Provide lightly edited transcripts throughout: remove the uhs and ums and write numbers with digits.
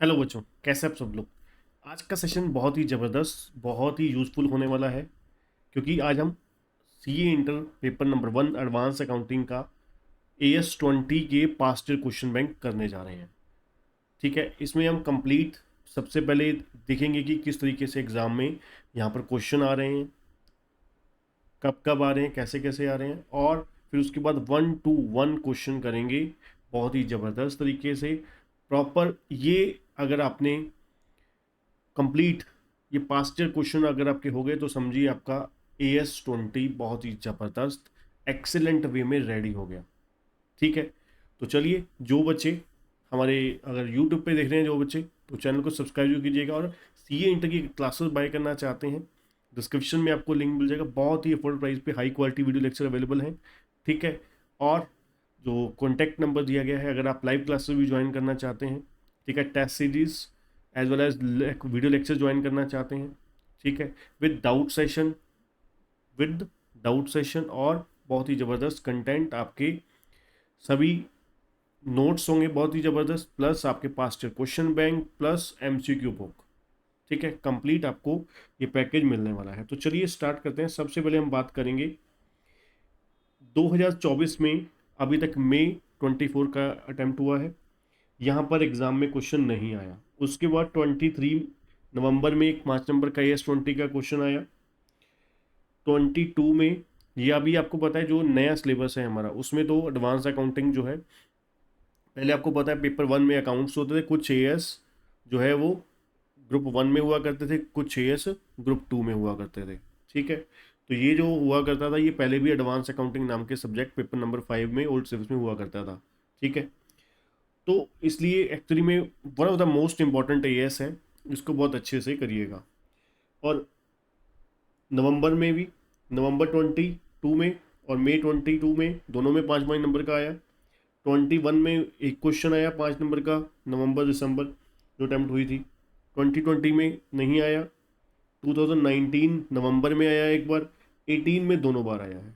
Hello बच्चों, कैसे आप सब लोग। आज का सेशन बहुत ही ज़बरदस्त, बहुत ही यूज़फुल होने वाला है, क्योंकि आज हम CA inter paper number 1 advance accounting का AS20 के पास्ट ईयर क्वेश्चन बैंक करने जा रहे हैं। ठीक है, इसमें हम कंप्लीट सबसे पहले देखेंगे कि किस तरीके से एग्ज़ाम में यहाँ पर क्वेश्चन आ रहे हैं, कब कब आ रहे हैं, कैसे कैसे आ रहे हैं, और फिर उसके बाद 1 to 1 क्वेश्चन करेंगे बहुत ही ज़बरदस्त तरीके से प्रॉपर। ये अगर आपने कंप्लीट ये पास्ट ईयर क्वेश्चन अगर आपके हो गए तो समझिए आपका AS20 बहुत ही ज़बरदस्त एक्सेलेंट वे में रेडी हो गया। ठीक है, तो चलिए, जो बच्चे हमारे अगर यूट्यूब पे देख रहे हैं जो बच्चे, तो चैनल को सब्सक्राइब जरूर कीजिएगा, और सीए इंटर की क्लासेस बाय करना चाहते हैं, डिस्क्रिप्शन में आपको लिंक मिल जाएगा। बहुत ही अफोर्डेबल प्राइस पे high quality video lecture available हैं। ठीक है, और जो कॉन्टैक्ट नंबर दिया गया है अगर आप लाइव क्लासेस भी ज्वाइन करना चाहते हैं, ठीक है, test series as well as video lecture join करना चाहते हैं, ठीक है, विद डाउट सेशन, और बहुत ही ज़बरदस्त कंटेंट आपके सभी नोट्स होंगे बहुत ही ज़बरदस्त, प्लस आपके पास question bank plus MCQ book. ठीक है, कंप्लीट आपको ये पैकेज मिलने वाला है। तो चलिए स्टार्ट करते हैं। सबसे पहले हम बात करेंगे 2024 में अभी तक मई 24 का अटेम्प्ट हुआ है, यहाँ पर एग्ज़ाम में क्वेश्चन नहीं आया। उसके बाद 23 नवंबर में एक 5 नंबर का AS20 का क्वेश्चन आया। 22 में, ये अभी आपको पता है जो नया सिलेबस है हमारा, उसमें तो एडवांस अकाउंटिंग जो है, पहले आपको पता है पेपर 1 में अकाउंट्स होते थे, कुछ AS जो है वो ग्रुप 1 में हुआ करते थे, कुछ AS ग्रुप 2 में हुआ करते थे। ठीक है, तो ये जो हुआ करता था ये पहले भी एडवांस अकाउंटिंग नाम के सब्जेक्ट पेपर नंबर 5 में ओल्ड सिलेबस में हुआ करता था। ठीक है, तो इसलिए एक्चुअली में one of the most important AS है, इसको बहुत अच्छे से करिएगा। और नवंबर में भी, नवंबर 22 में और मई 22 में दोनों में 5 5 नंबर का आया। 21 में एक क्वेश्चन आया 5 नंबर का, नवंबर दिसंबर जो अटैम्प्ट हुई थी। 2020 में नहीं आया। 2019 नवंबर में आया एक बार। 18 में दोनों बार आया है।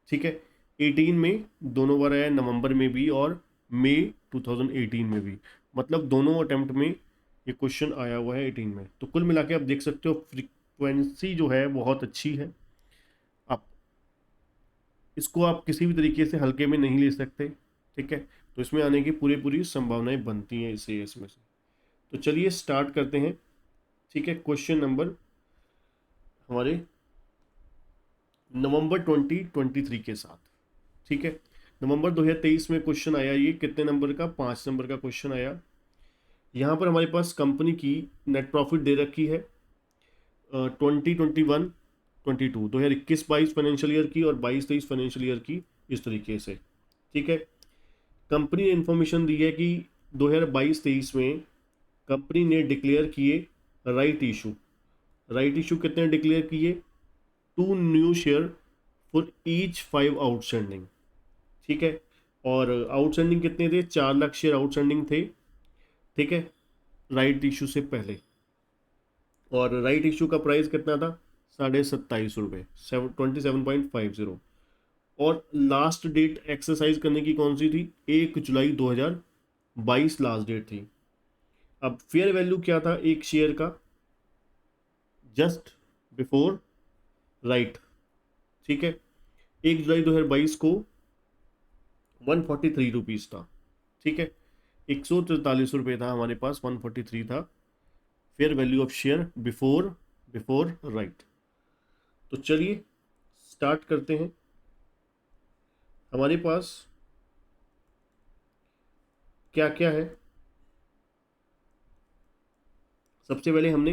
ठीक है, 18 में दोनों बार आया है, नवंबर में भी और मई 2018 में भी, मतलब दोनों अटेम्प्ट में ये क्वेश्चन आया हुआ है 18 में। तो कुल मिला के आप देख सकते हो फ्रीक्वेंसी जो है बहुत अच्छी है। आप इसको आप किसी भी तरीके से हल्के में नहीं ले सकते। ठीक है, तो इसमें आने की पूरी पूरी संभावनाएं बनती हैं इसे इसमें से। तो चलिए स्टार्ट करते हैं। ठीक है, क्वेश्चन नंबर हमारे नवंबर 2023 के साथ। ठीक है, नवंबर 2023 में क्वेश्चन आया, ये कितने नंबर का, 5 नंबर का क्वेश्चन आया। यहाँ पर हमारे पास कंपनी की नेट प्रॉफिट दे रखी है 2021-22, 2021-22 फाइनेंशियल ईयर की और 22-23 फाइनेंशियल ईयर की, इस तरीके से। ठीक है, कंपनी ने इन्फॉर्मेशन दी है कि 2022-23 में कंपनी ने डिक्लेयर किए राइट इशू। राइट इशू कितने डिक्लेयर किए, 2 new share for each 5 outstanding. ठीक है, और आउटस्टैंडिंग कितने थे, 4 लाख शेयर आउटस्टैंडिंग थे। ठीक है, राइट इशू से पहले। और राइट इशू का प्राइस कितना था, 27.5 रुपये, 27.50। और लास्ट डेट एक्सरसाइज करने की कौन सी थी, 1 जुलाई 2022 लास्ट डेट थी। अब फेयर वैल्यू क्या था एक शेयर का, जस्ट बिफोर राइट। ठीक है, 1 जुलाई 2022 को 143 रुपीज़ था। ठीक है, 143 रुपये था हमारे पास, 143 था fair value of share before before right. तो चलिए स्टार्ट करते हैं। हमारे पास क्या क्या है, सबसे पहले हमने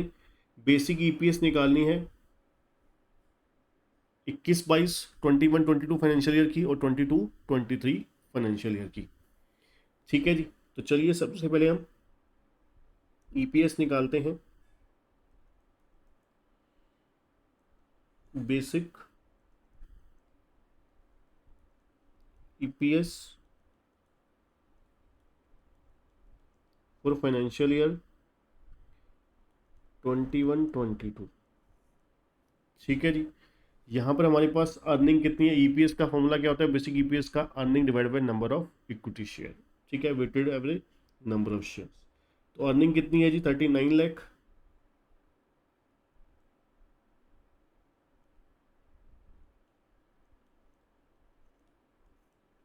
बेसिक EPS निकालनी है 21-22 फाइनेंशियल ईयर की और 22-23 फाइनेंशियल ईयर की। ठीक है जी, तो चलिए सबसे पहले हम EPS निकालते हैं। Basic EPS for financial year 21-22। ठीक है जी, यहाँ पर हमारे पास अर्निंग कितनी है, EPS का फॉर्मूला क्या होता है, बेसिक EPS का earning divide by number of equity share. ठीक है, weighted average number of share. तो अर्निंग कितनी है जी? 39 लाख।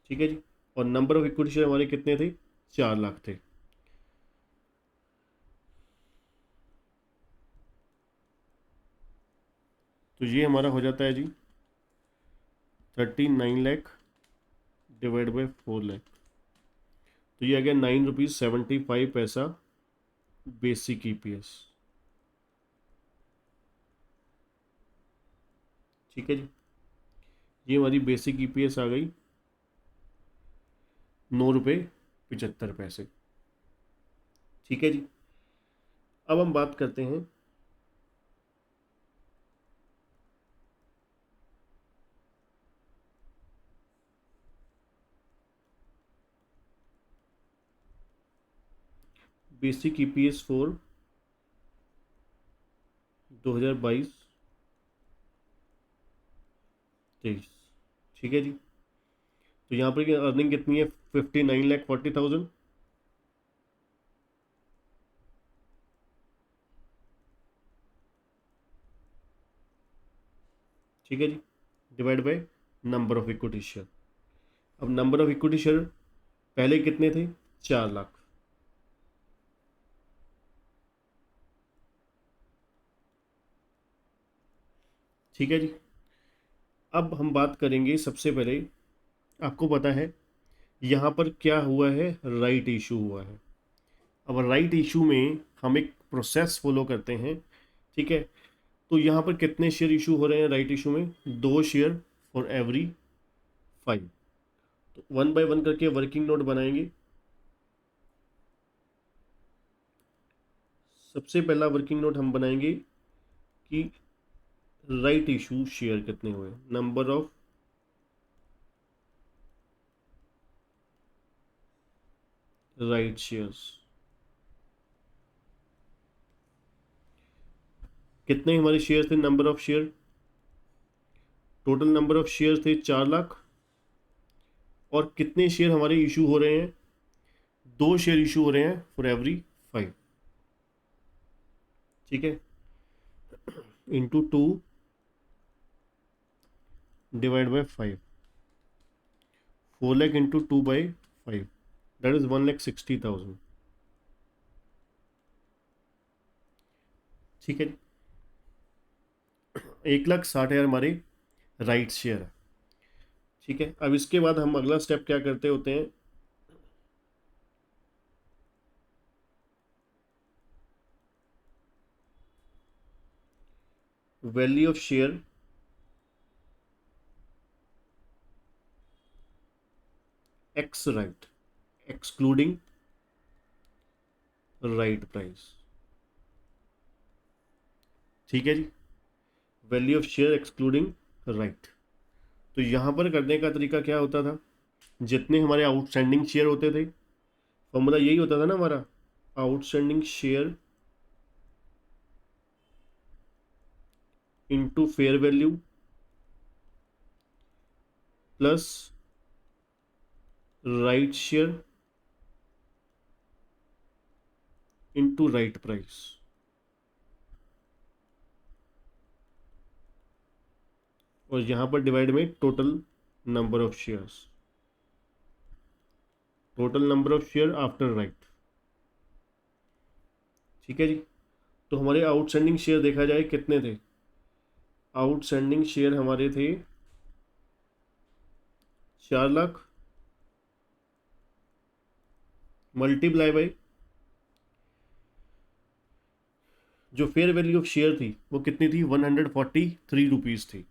ठीक है जी। और नंबर ऑफ इक्विटी शेयर हमारे कितने थे? 4 लाख थे। तो ये हमारा हो जाता है जी 39 लाख डिवाइड बाई 4 लाख। तो ये आ गया 9 रुपीज़ 75 पैसा बेसिक ईपीएस। ठीक है जी। ये हमारी बेसिक ईपीएस आ गई 9 रुपये 75 पैसे। ठीक है जी। अब हम बात करते हैं बेसिक ईपीएस फॉर 2022-23। ठीक है जी। तो यहाँ पर अर्निंग कितनी है? 59,40,000। ठीक है जी। Divide by number of equity share. अब नंबर ऑफ इक्विटी शेयर पहले कितने थे? 4 लाख। ठीक है जी। अब हम बात करेंगे सबसे पहले, आपको पता है यहाँ पर क्या हुआ है? राइट इशू हुआ है। अब राइट इशू में हम एक प्रोसेस फॉलो करते हैं। ठीक है। तो यहाँ पर कितने शेयर इशू हो रहे हैं राइट इशू में? 2 शेयर फॉर एवरी 5। तो 1 बाय 1 करके वर्किंग नोट बनाएंगे। सबसे पहला वर्किंग नोट हम बनाएंगे कि राइट इशू शेयर कितने हुए, नंबर ऑफ राइट शेयर्स। कितने हमारे शेयर थे? Number of share, total number of share थे 4 लाख। और कितने शेयर हमारे इशू हो रहे हैं? 2 शेयर इशू हो रहे हैं फॉर एवरी 5। ठीक है। Into 2 divide by 5। 4 lakh into 2/5, that is 1,60,000। ठीक है। 1,60,000 हमारे राइट शेयर है। ठीक है। अब इसके बाद हम अगला स्टेप क्या करते होते हैं? Value of share ex right excluding right price. ठीक है जी। Value of share excluding right. तो यहाँ पर करने का तरीका क्या होता था? जितने हमारे आउटस्टैंडिंग शेयर होते थे, फॉर्मूला यही होता था ना हमारा, outstanding share into fair value plus right share into right price. और यहाँ पर डिवाइड में total number of shares, total number of share after right. ठीक है जी। तो हमारे आउटस्टैंडिंग शेयर देखा जाए कितने थे? आउटस्टैंडिंग शेयर हमारे थे 4 लाख मल्टीप्लाई बाई जो फेयर वैल्यू ऑफ शेयर थी वो कितनी थी? 143 रुपीज़ थी।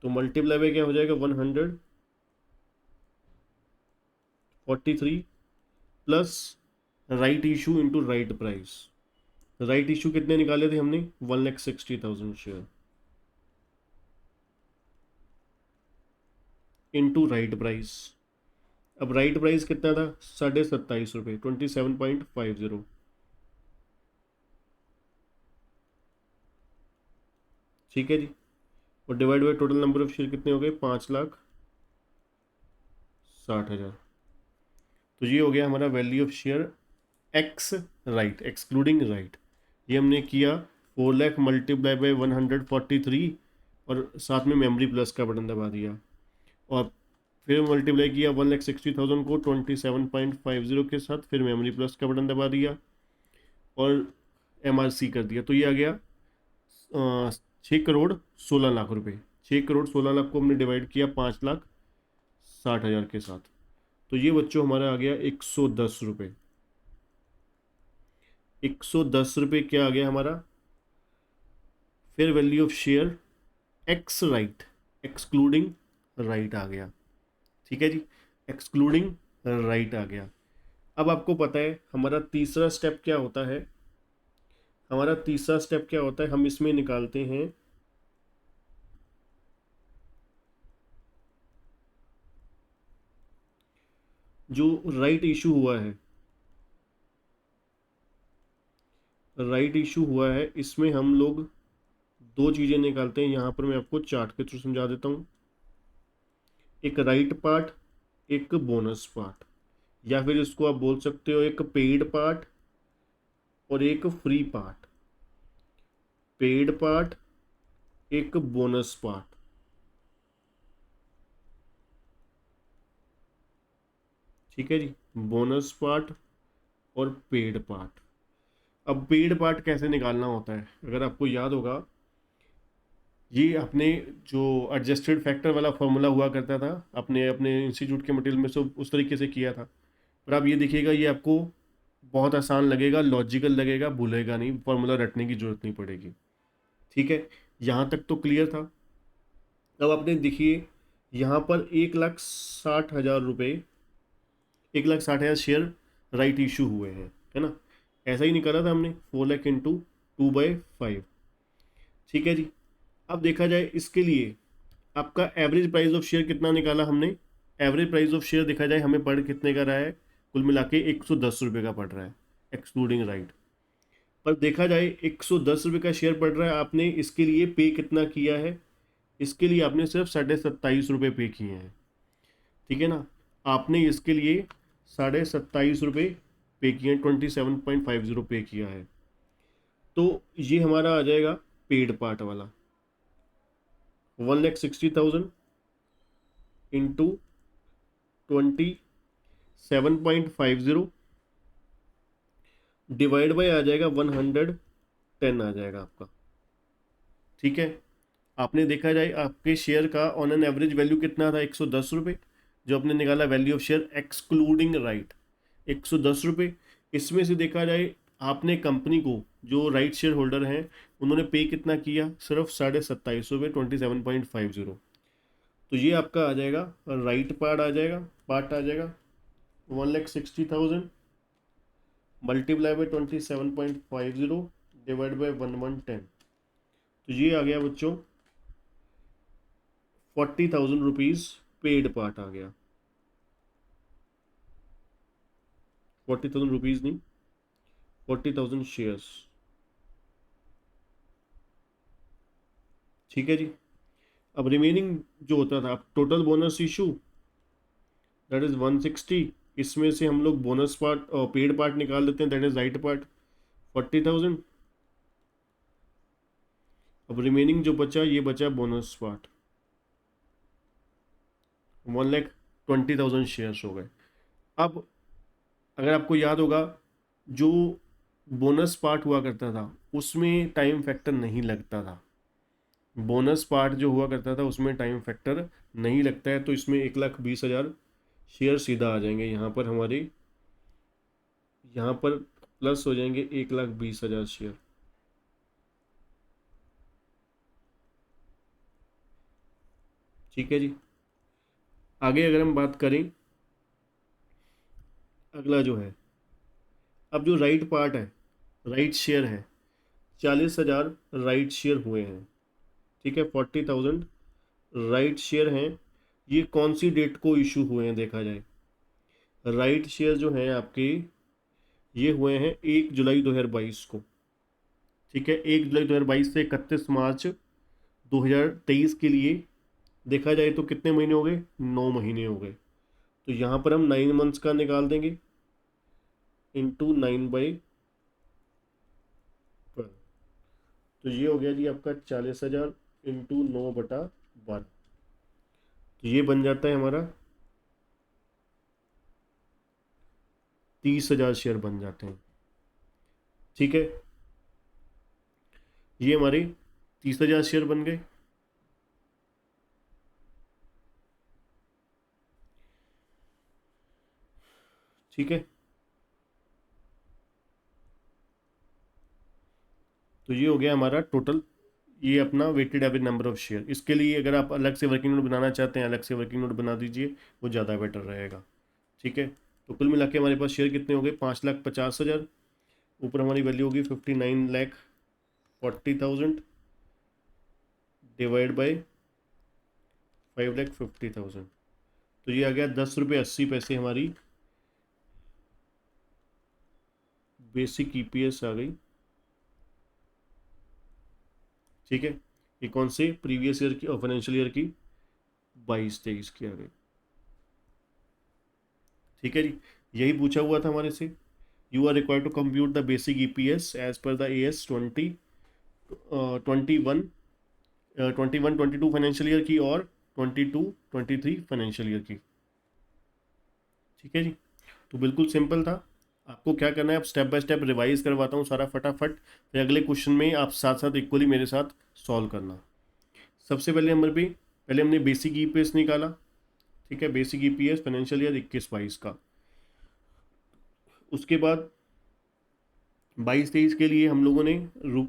तो मल्टीप्लाई बाई क्या हो जाएगा? 143 plus right issue into right price. Right issue कितने निकाले थे हमने? 1,60,000 शेयर इंटू राइट प्राइस। अब राइट प्राइस कितना था? 27.5 रुपये, 27.50। ठीक है जी। और divide by total number of share कितने हो गए? 5,60,000। तो ये हो गया हमारा value of share ex right, excluding right. ये हमने किया 4 लाख मल्टीप्लाई बाई 143 और साथ में मेमोरी प्लस का बटन दबा दिया, और फिर मल्टीप्लाई किया 1,60,000 को 27.50 के साथ, फिर मेमोरी प्लस का बटन दबा दिया और MRC कर दिया। तो ये आ गया 6 करोड़ 16 लाख रुपए। 6 करोड़ 16 लाख को हमने डिवाइड किया 5,60,000 के साथ, तो ये बच्चों हमारा आ गया 110 रुपये। 110 रुपये क्या आ गया हमारा? फिर value of share ex right, excluding right आ गया। ठीक है जी, एक्सक्लूडिंग राइट आ गया। अब आपको पता है हमारा तीसरा स्टेप क्या होता है? हमारा तीसरा स्टेप क्या होता है? हम इसमें निकालते हैं जो राइट इशू हुआ है, राइट इशू हुआ है, इसमें हम लोग दो चीज़ें निकालते हैं। यहाँ पर मैं आपको चार्ट के थ्रू समझा देता हूँ। एक राइट पार्ट, एक बोनस पार्ट, या फिर इसको आप बोल सकते हो एक पेड पार्ट और एक फ्री पार्ट। पेड पार्ट, एक बोनस पार्ट। ठीक है जी, बोनस पार्ट और पेड पार्ट। अब पेड पार्ट कैसे निकालना होता है? अगर आपको याद होगा, ये अपने जो एडजस्टेड फैक्टर वाला फॉर्मूला हुआ करता था अपने अपने इंस्टीट्यूट के मटेरियल में, सब उस तरीके से किया था। पर आप ये देखिएगा, ये आपको बहुत आसान लगेगा, लॉजिकल लगेगा, भूलेगा नहीं, फॉर्मूला रटने की जरूरत नहीं पड़ेगी। ठीक है, यहाँ तक तो क्लियर था। अब आपने देखिए यहाँ पर 1,60,000 रुपये, 1,60,000 शेयर राइट इशू हुए हैं, है ना? ऐसा ही निकाला था हमने, 4 लाख इंटू 2/5। ठीक है जी। अब देखा जाए इसके लिए आपका एवरेज प्राइस ऑफ शेयर कितना निकाला हमने? एवरेज प्राइस ऑफ शेयर देखा जाए हमें पढ़ कितने का रहा है? कुल मिला के 110 रुपये का पड़ रहा है, एक्सक्लूडिंग राइट। पर देखा जाए 110 रुपये का शेयर पड़ रहा है, आपने इसके लिए पे कितना किया है? इसके लिए आपने सिर्फ 27.5 रुपये पे किए हैं। ठीक है ना, आपने इसके लिए 27.5 रुपये पे किए हैं, 27.50 पे किया है। तो ये हमारा आ जाएगा पेड पार्ट वाला, 1,60,000 इंटू 27.50 डिवाइड बाय आ जाएगा 110 आ जाएगा आपका। ठीक है, आपने देखा जाए आपके शेयर का ऑन एन एवरेज वैल्यू कितना था? 110 रुपये, जो आपने निकाला value of share excluding right, 110 रुपये। इसमें से देखा जाए आपने कंपनी को, जो राइट शेयर होल्डर हैं, उन्होंने पे कितना किया? सिर्फ 27.5 रुपये, 27.50। तो ये आपका आ जाएगा राइट पार्ट आ जाएगा, 1,60,000 मल्टीप्लाई बाई 27.50 डिवाइड बाई 1,110। तो ये आ गया बच्चों 40,000 रुपीज़ पेड पार्ट आ गया। 40,000 रुपीज़ नहीं, 40,000 शेयर्स। ठीक है जी। अब रिमेनिंग जो होता था, total bonus issue that is 160, इसमें से हम लोग बोनस पार्ट और पेड पार्ट निकाल देते हैं, दैट इज राइट पार्ट 40,000। अब रिमेनिंग जो बचा, ये बचा बोनस पार्ट, 1,20,000 शेयर्स हो गए। अब अगर आपको याद होगा, जो बोनस पार्ट हुआ करता था उसमें टाइम फैक्टर नहीं लगता था। बोनस पार्ट जो हुआ करता था उसमें टाइम फैक्टर नहीं लगता है, तो इसमें 1,20,000 शेयर सीधा आ जाएंगे यहाँ पर हमारे, यहाँ पर प्लस हो जाएंगे 1,20,000 शेयर। ठीक है जी। आगे अगर हम बात करें, अगला जो है, अब जो राइट पार्ट है, राइट शेयर है, 40,000 राइट शेयर हुए हैं। ठीक है, 40,000 राइट शेयर हैं। ये कौन सी डेट को इशू हुए हैं देखा जाए? राइट शेयर जो हैं आपके, ये हुए हैं 1 जुलाई 2022 को। ठीक है, 1 जुलाई 2022 से 31 मार्च 2023 के लिए देखा जाए तो कितने महीने हो गए? 9 महीने हो गए। तो यहाँ पर हम 9 मंथ्स का निकाल देंगे, इंटू 9/12, तो ये हो गया जी आपका 40,000 इंटू 9/12, तो ये बन जाता है हमारा 30,000 शेयर बन जाते हैं। ठीक है, ये हमारे 30,000 शेयर बन गए। ठीक है, तो ये हो गया हमारा टोटल, ये अपना weighted average number of share. इसके लिए अगर आप अलग से वर्किंग नोट बनाना चाहते हैं, अलग से वर्किंग नोट बना दीजिए, वो ज़्यादा बेटर रहेगा। ठीक है, तो कुल मिला के हमारे पास शेयर कितने हो गए, 5,50,000। ऊपर हमारी वैल्यू होगी 59,40,000 डिवाइड बाई 5,50,000, तो ये आ गया 10 रुपये 80 पैसे हमारी बेसिक ईपीएस आ गई। ठीक है, ये कौन से प्रीवियस ईयर की और फाइनेंशियल ईयर की 22-23 की आ गई। ठीक है जी, यही पूछा हुआ था हमारे से। You are required to compute the basic EPS as per the AS 21-22 financial year की और 22-23 फाइनेंशियल ईयर की। ठीक है जी, तो बिल्कुल सिंपल था। आपको क्या करना है, आप स्टेप बाय स्टेप रिवाइज करवाता हूँ सारा फटाफट, फिर अगले क्वेश्चन में आप साथ साथ इक्वली मेरे साथ सॉल्व करना। सबसे पहले नंबर पे पहले हमने बेसिक ईपीएस निकाला। ठीक है, बेसिक ईपीएस फाइनेंशियल ईयर 21-22 का। उसके बाद 22-23 के लिए हम लोगों ने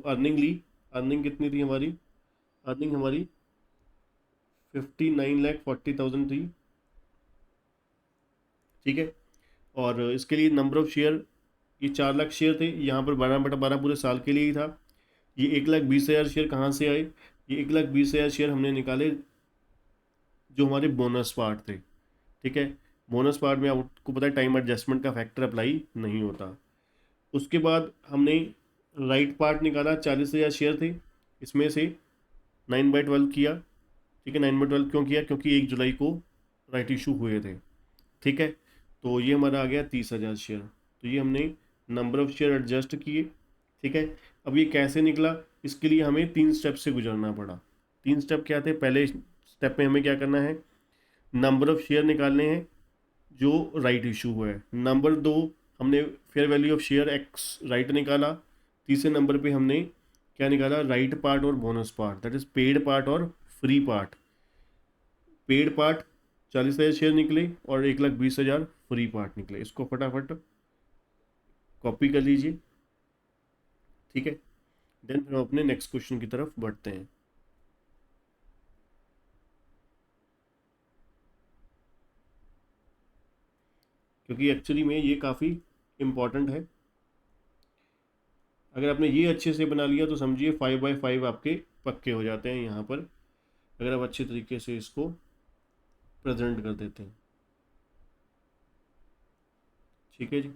अर्निंग ली। अर्निंग कितनी थी हमारी, अर्निंग हमारी 59,40,000 थी। ठीक है, और इसके लिए नंबर ऑफ शेयर, ये 4 लाख शेयर थे, यहाँ पर 12/12 पूरे साल के लिए ही था। ये 1,20,000 शेयर कहाँ से आए, ये 1,20,000 शेयर हमने निकाले जो हमारे बोनस पार्ट थे। ठीक है, बोनस पार्ट में आपको पता है टाइम एडजस्टमेंट का फैक्टर अप्लाई नहीं होता। उसके बाद हमने राइट पार्ट निकाला, 40,000 शेयर थे, इसमें से 9/12 किया। ठीक है, 9/12 क्यों किया, क्योंकि 1 जुलाई को राइट इशू हुए थे। ठीक है, तो ये हमारा आ गया 30,000 शेयर। तो ये हमने नंबर ऑफ शेयर एडजस्ट किए। ठीक है, अब ये कैसे निकला, इसके लिए हमें 3 स्टेप से गुजरना पड़ा। 3 स्टेप क्या थे, पहले स्टेप में हमें क्या करना है, नंबर ऑफ शेयर निकालने हैं जो राइट इशू हुआ है। नंबर 2, हमने fair value of share ex right निकाला। तीसरे नंबर पे हमने क्या निकाला, राइट पार्ट और bonus part, that is paid part और free part. Paid part 40,000 share निकले और 1,20,000 फ्री पार्ट निकले। इसको फटाफट कॉपी कर लीजिए। ठीक है, देन फिर हम अपने नेक्स्ट क्वेश्चन की तरफ बढ़ते हैं। क्योंकि एक्चुअली में ये काफ़ी इम्पॉर्टेंट है। अगर आपने ये अच्छे से बना लिया तो समझिए 5/5 आपके पक्के हो जाते हैं यहाँ पर, अगर आप अच्छे तरीके से इसको प्रेजेंट कर देते हैं। ठीक है जी,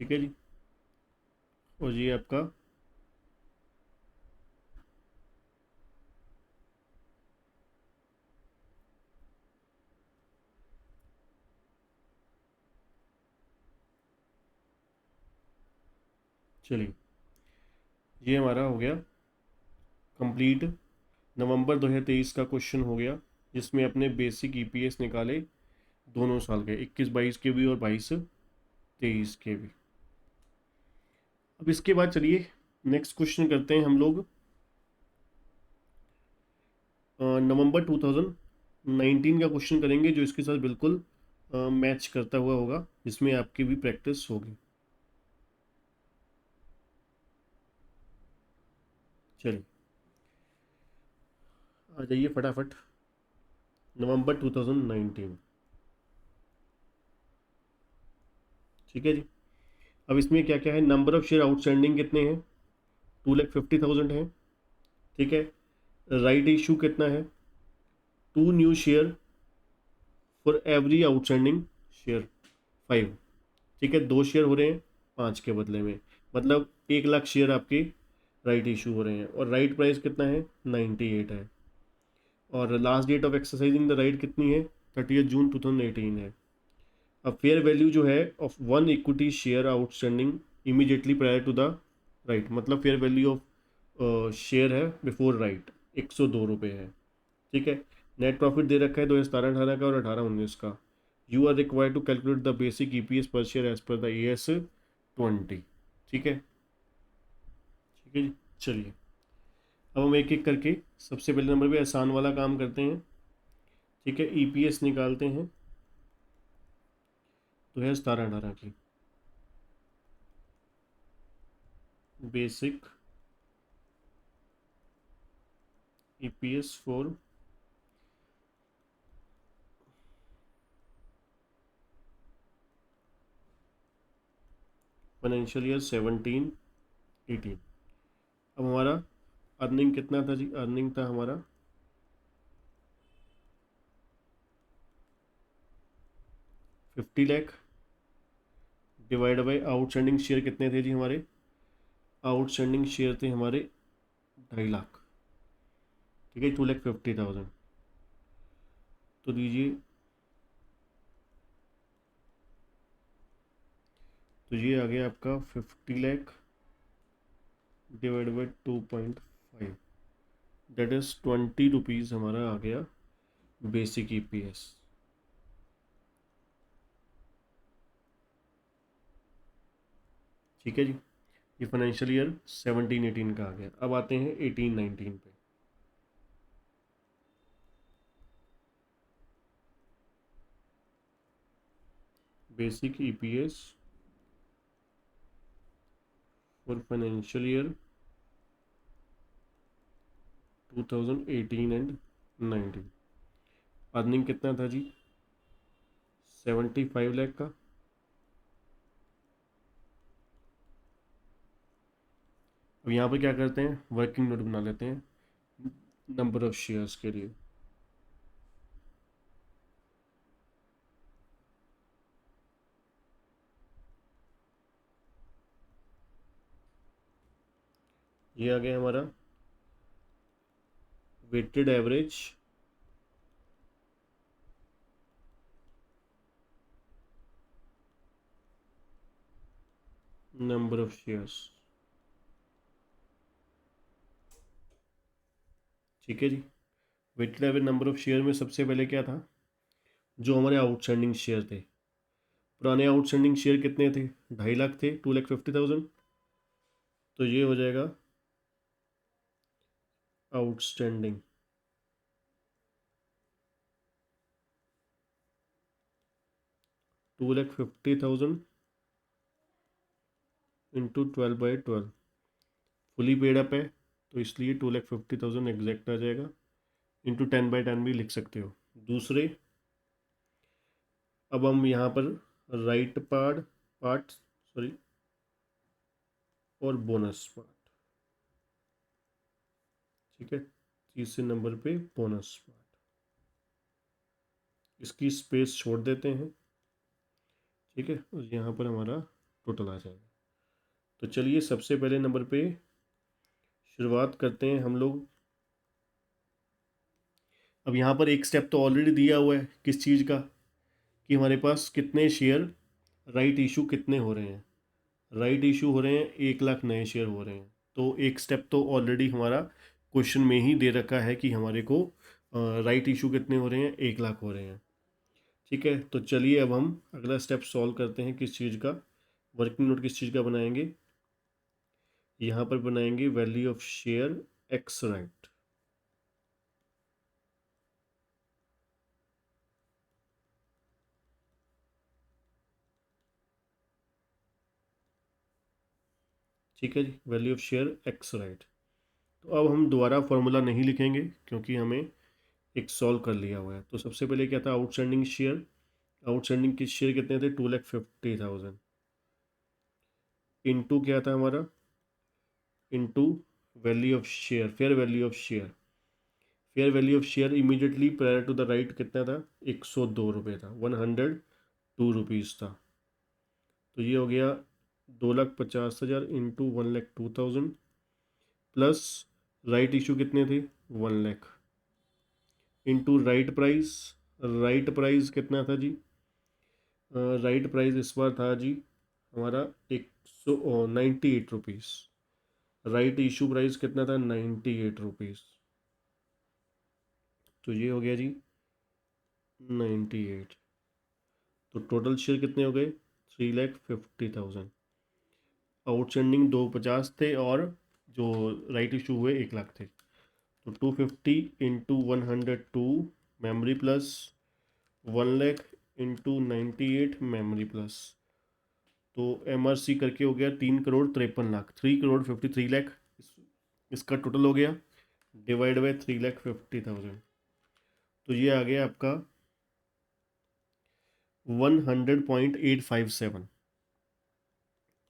ठीक है जी, और ये आपका चलिए, ये हमारा हो गया कंप्लीट। नवंबर 2023 का क्वेश्चन हो गया, जिसमें अपने बेसिक ईपीएस निकाले दोनों साल के, 21-22 के भी और 22-23 के भी। अब इसके बाद चलिए नेक्स्ट क्वेश्चन करते हैं हम लोग नवंबर 2019 का क्वेश्चन करेंगे, जो इसके साथ बिल्कुल मैच करता हुआ होगा, जिसमें आपकी भी प्रैक्टिस होगी। चलिए आ जाइए फटाफट, नवंबर 2019। ठीक है जी, अब इसमें क्या क्या है, नंबर ऑफ शेयर आउटस्टैंडिंग कितने हैं, 2,50,000 है। ठीक है, राइट इशू कितना है, 2 new share for every outstanding share, 5। ठीक है, 2 शेयर हो रहे हैं 5 के बदले में, मतलब 1 लाख शेयर आपके राइट इशू हो रहे हैं, और राइट प्राइस कितना है, 98 है, और last date of exercising the right कितनी है, 30 जून 2018 है। अब फेयर वैल्यू जो है of one equity share outstanding immediately prior to the right, मतलब फेयर वैल्यू ऑफ शेयर है बिफोर राइट, 102 रुपये है। ठीक है, नेट प्रॉफिट दे रखा है 2017-18 का और 18-19 का। You are required to calculate the basic EPS per share as per the AS 20। ठीक है, ठीक है जी। चलिए, अब हम एक एक करके सबसे पहले नंबर पे आसान वाला काम करते हैं। ठीक है, ईपीएस निकालते हैं 2017-18 की, basic EPS for financial year 17-18। अब हमारा अर्निंग कितना था जी, अर्निंग था हमारा 50 lakh, divide by outstanding share कितने थे जी हमारे, आउटस्टैंडिंग शेयर थे हमारे 2.5 लाख। ठीक है, 2,50,000। तो दीजिए, तो ये आ गया आपका 50 lakh divide by 2.5, that is 20 rupees हमारा आ गया बेसिक ईपीएस। ठीक है जी, ये फाइनेंशियल ईयर 17-18 का आ गया। अब आते हैं 18-19 पे। Basic EPS for financial year 2018 and 19। Earning कितना था जी, 75 लाख का। अब यहाँ पर क्या करते हैं, वर्किंग नोट बना लेते हैं नंबर ऑफ शेयर्स के लिए। ये आ गया हमारा weighted average number of shares. ठीक है जी, weighted average number of share में सबसे पहले क्या था, जो हमारे आउटस्टैंडिंग शेयर थे, पुराने आउटस्टैंडिंग शेयर कितने थे, 2.5 लाख थे, 2,50,000। तो ये हो जाएगा outstanding, 2,50,000 into 12/12, fully paid up है तो इसलिए 2,50,000 एग्जैक्ट आ जाएगा, इंटू 10/10 भी लिख सकते हो। दूसरे, अब हम यहाँ पर राइट पार्ट सॉरी और बोनस पार्ट। ठीक है, तीसरे नंबर पे बोनस पार्ट, इसकी स्पेस छोड़ देते हैं। ठीक है, और यहाँ पर हमारा टोटल आ जाएगा। तो चलिए सबसे पहले नंबर पे शुरुआत करते हैं हम लोग। अब यहाँ पर एक स्टेप तो ऑलरेडी दिया हुआ है किस चीज़ का, कि हमारे पास कितने शेयर राइट इशू कितने हो रहे हैं, राइट इशू हो रहे हैं 1 लाख नए शेयर हो रहे हैं। तो एक स्टेप तो ऑलरेडी हमारा क्वेश्चन में ही दे रखा है कि हमारे को राइट इशू कितने हो रहे हैं, 1 लाख हो रहे हैं। ठीक है, तो चलिए अब हम अगला स्टेप सॉल्व करते हैं किस चीज़ का, वर्किंग नोट किस चीज़ का बनाएंगे, यहाँ पर बनाएंगे value of share ex right. ठीक है जी, value of share ex right. तो अब हम दोबारा फॉर्मूला नहीं लिखेंगे क्योंकि हमें एक सॉल्व कर लिया हुआ है। तो सबसे पहले क्या था, आउटस्टैंडिंग शेयर, आउटस्टैंडिंग के शेयर कितने थे, 2,50,000 इंटू क्या था हमारा, into value of share, fair value of share, fair value of share immediately prior to the right कितना था, 102 रुपये था, 102 रुपीज़ था। तो ये हो गया 2,50,000 इंटू 1,02,000 प्लस राइट इशू कितने थे, 1 लाख इंटू राइट प्राइस कितना था जी, राइट प्राइस इस बार था जी हमारा 198 रुपीज़। राइट इशू प्राइस कितना था, 98 रुपीज़। तो ये हो गया जी 98। तो टोटल शेयर कितने हो गए, 3,50,000। आउटस्टैंडिंग 250 थे और जो राइट इशू हुए 1 लाख थे। तो 250 into 102 memory plus 1 lakh into 98 memory plus, तो MRC करके हो गया 3,53,00,000, 3,53,00,000 इसका टोटल हो गया, डिवाइड बाई 3,50,000। तो ये आ गया आपका 100.857,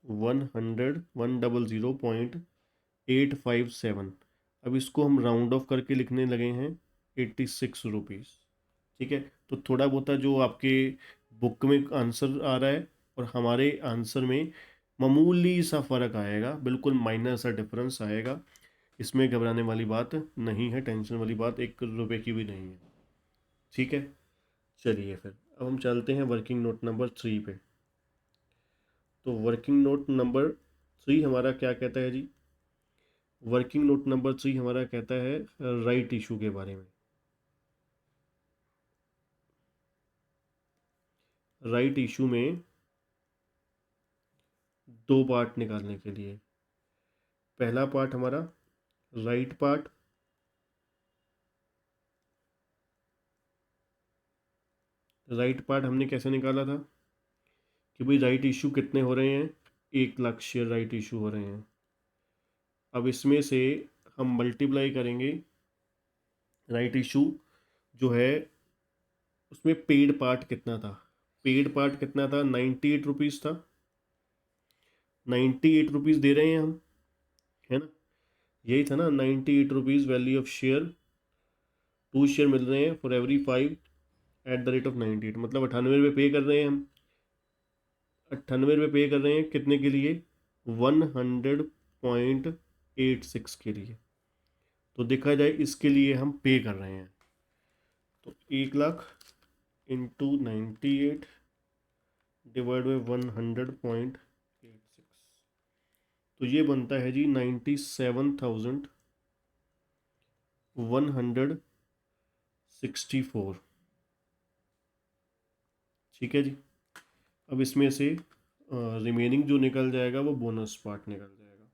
100,100.857। अब इसको हम राउंड ऑफ करके लिखने लगे हैं 86 रुपीज़। ठीक है, तो थोड़ा बहुत जो आपके बुक में आंसर आ रहा है और हमारे आंसर में मामूली सा फ़र्क आएगा, बिल्कुल माइनर सा डिफरेंस आएगा। इसमें घबराने वाली बात नहीं है, टेंशन वाली बात 1 रुपये की भी नहीं है। ठीक है, चलिए फिर अब हम चलते हैं वर्किंग नोट नंबर 3 पे। तो वर्किंग नोट नंबर 3 हमारा क्या कहता है जी, वर्किंग नोट नंबर 3 हमारा कहता है राइट इशू के बारे में। राइट इशू में 2 पार्ट निकालने के लिए, पहला पार्ट हमारा राइट पार्ट, राइट पार्ट हमने कैसे निकाला था कि भाई राइट इशू कितने हो रहे हैं, 1 लाख शेयर राइट इशू हो रहे हैं। अब इसमें से हम मल्टीप्लाई करेंगे राइट इशू जो है उसमें पेड पार्ट कितना था, पेड पार्ट कितना था, 98 रुपीज़ था। 98 रुपीज़ दे रहे हैं हम, है ना, यही था ना, 98 rupees value of share, 2 share मिल रहे हैं for every 5 at the rate of 98, मतलब 98 रुपये पे कर रहे हैं हम। 98 रुपये पे कर रहे हैं कितने के लिए, 100.86 के लिए। तो देखा जाए इसके लिए हम पे कर रहे हैं, तो 1 लाख इंटू 98 डिवाइड बाई 100.86, तो ये बनता है जी 97,164। ठीक है जी, अब इसमें से रिमेनिंग जो निकल जाएगा वो बोनस पार्ट निकल जाएगा।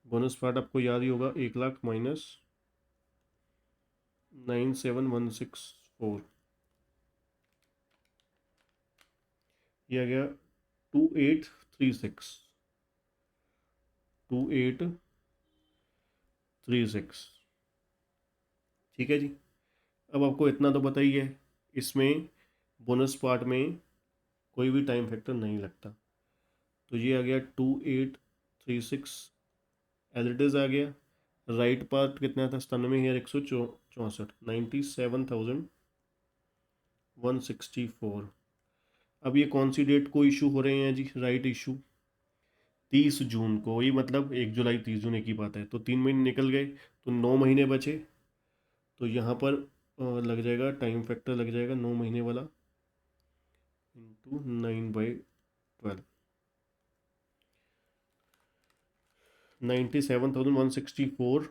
बोनस पार्ट आपको याद ही होगा, 1 लाख माइनस 97,164, ये आ गया 2836, 2836। ठीक है जी, अब आपको इतना तो पता ही है, इसमें बोनस पार्ट में कोई भी टाइम फैक्टर नहीं लगता। तो ये आ गया 2836 एज इट इज़ आ गया। राइट पार्ट कितना था, 97,164, 97,164। अब ये कौन सी डेट को इशू हो रहे हैं जी राइट इशू, 30 जून को, वही मतलब 1 जुलाई 30 जून एक ही बात है। तो 3 महीने निकल गए, तो 9 महीने बचे। तो यहाँ पर लग जाएगा टाइम फैक्टर, लग जाएगा 9 महीने वाला इंटू 9/12, 97,164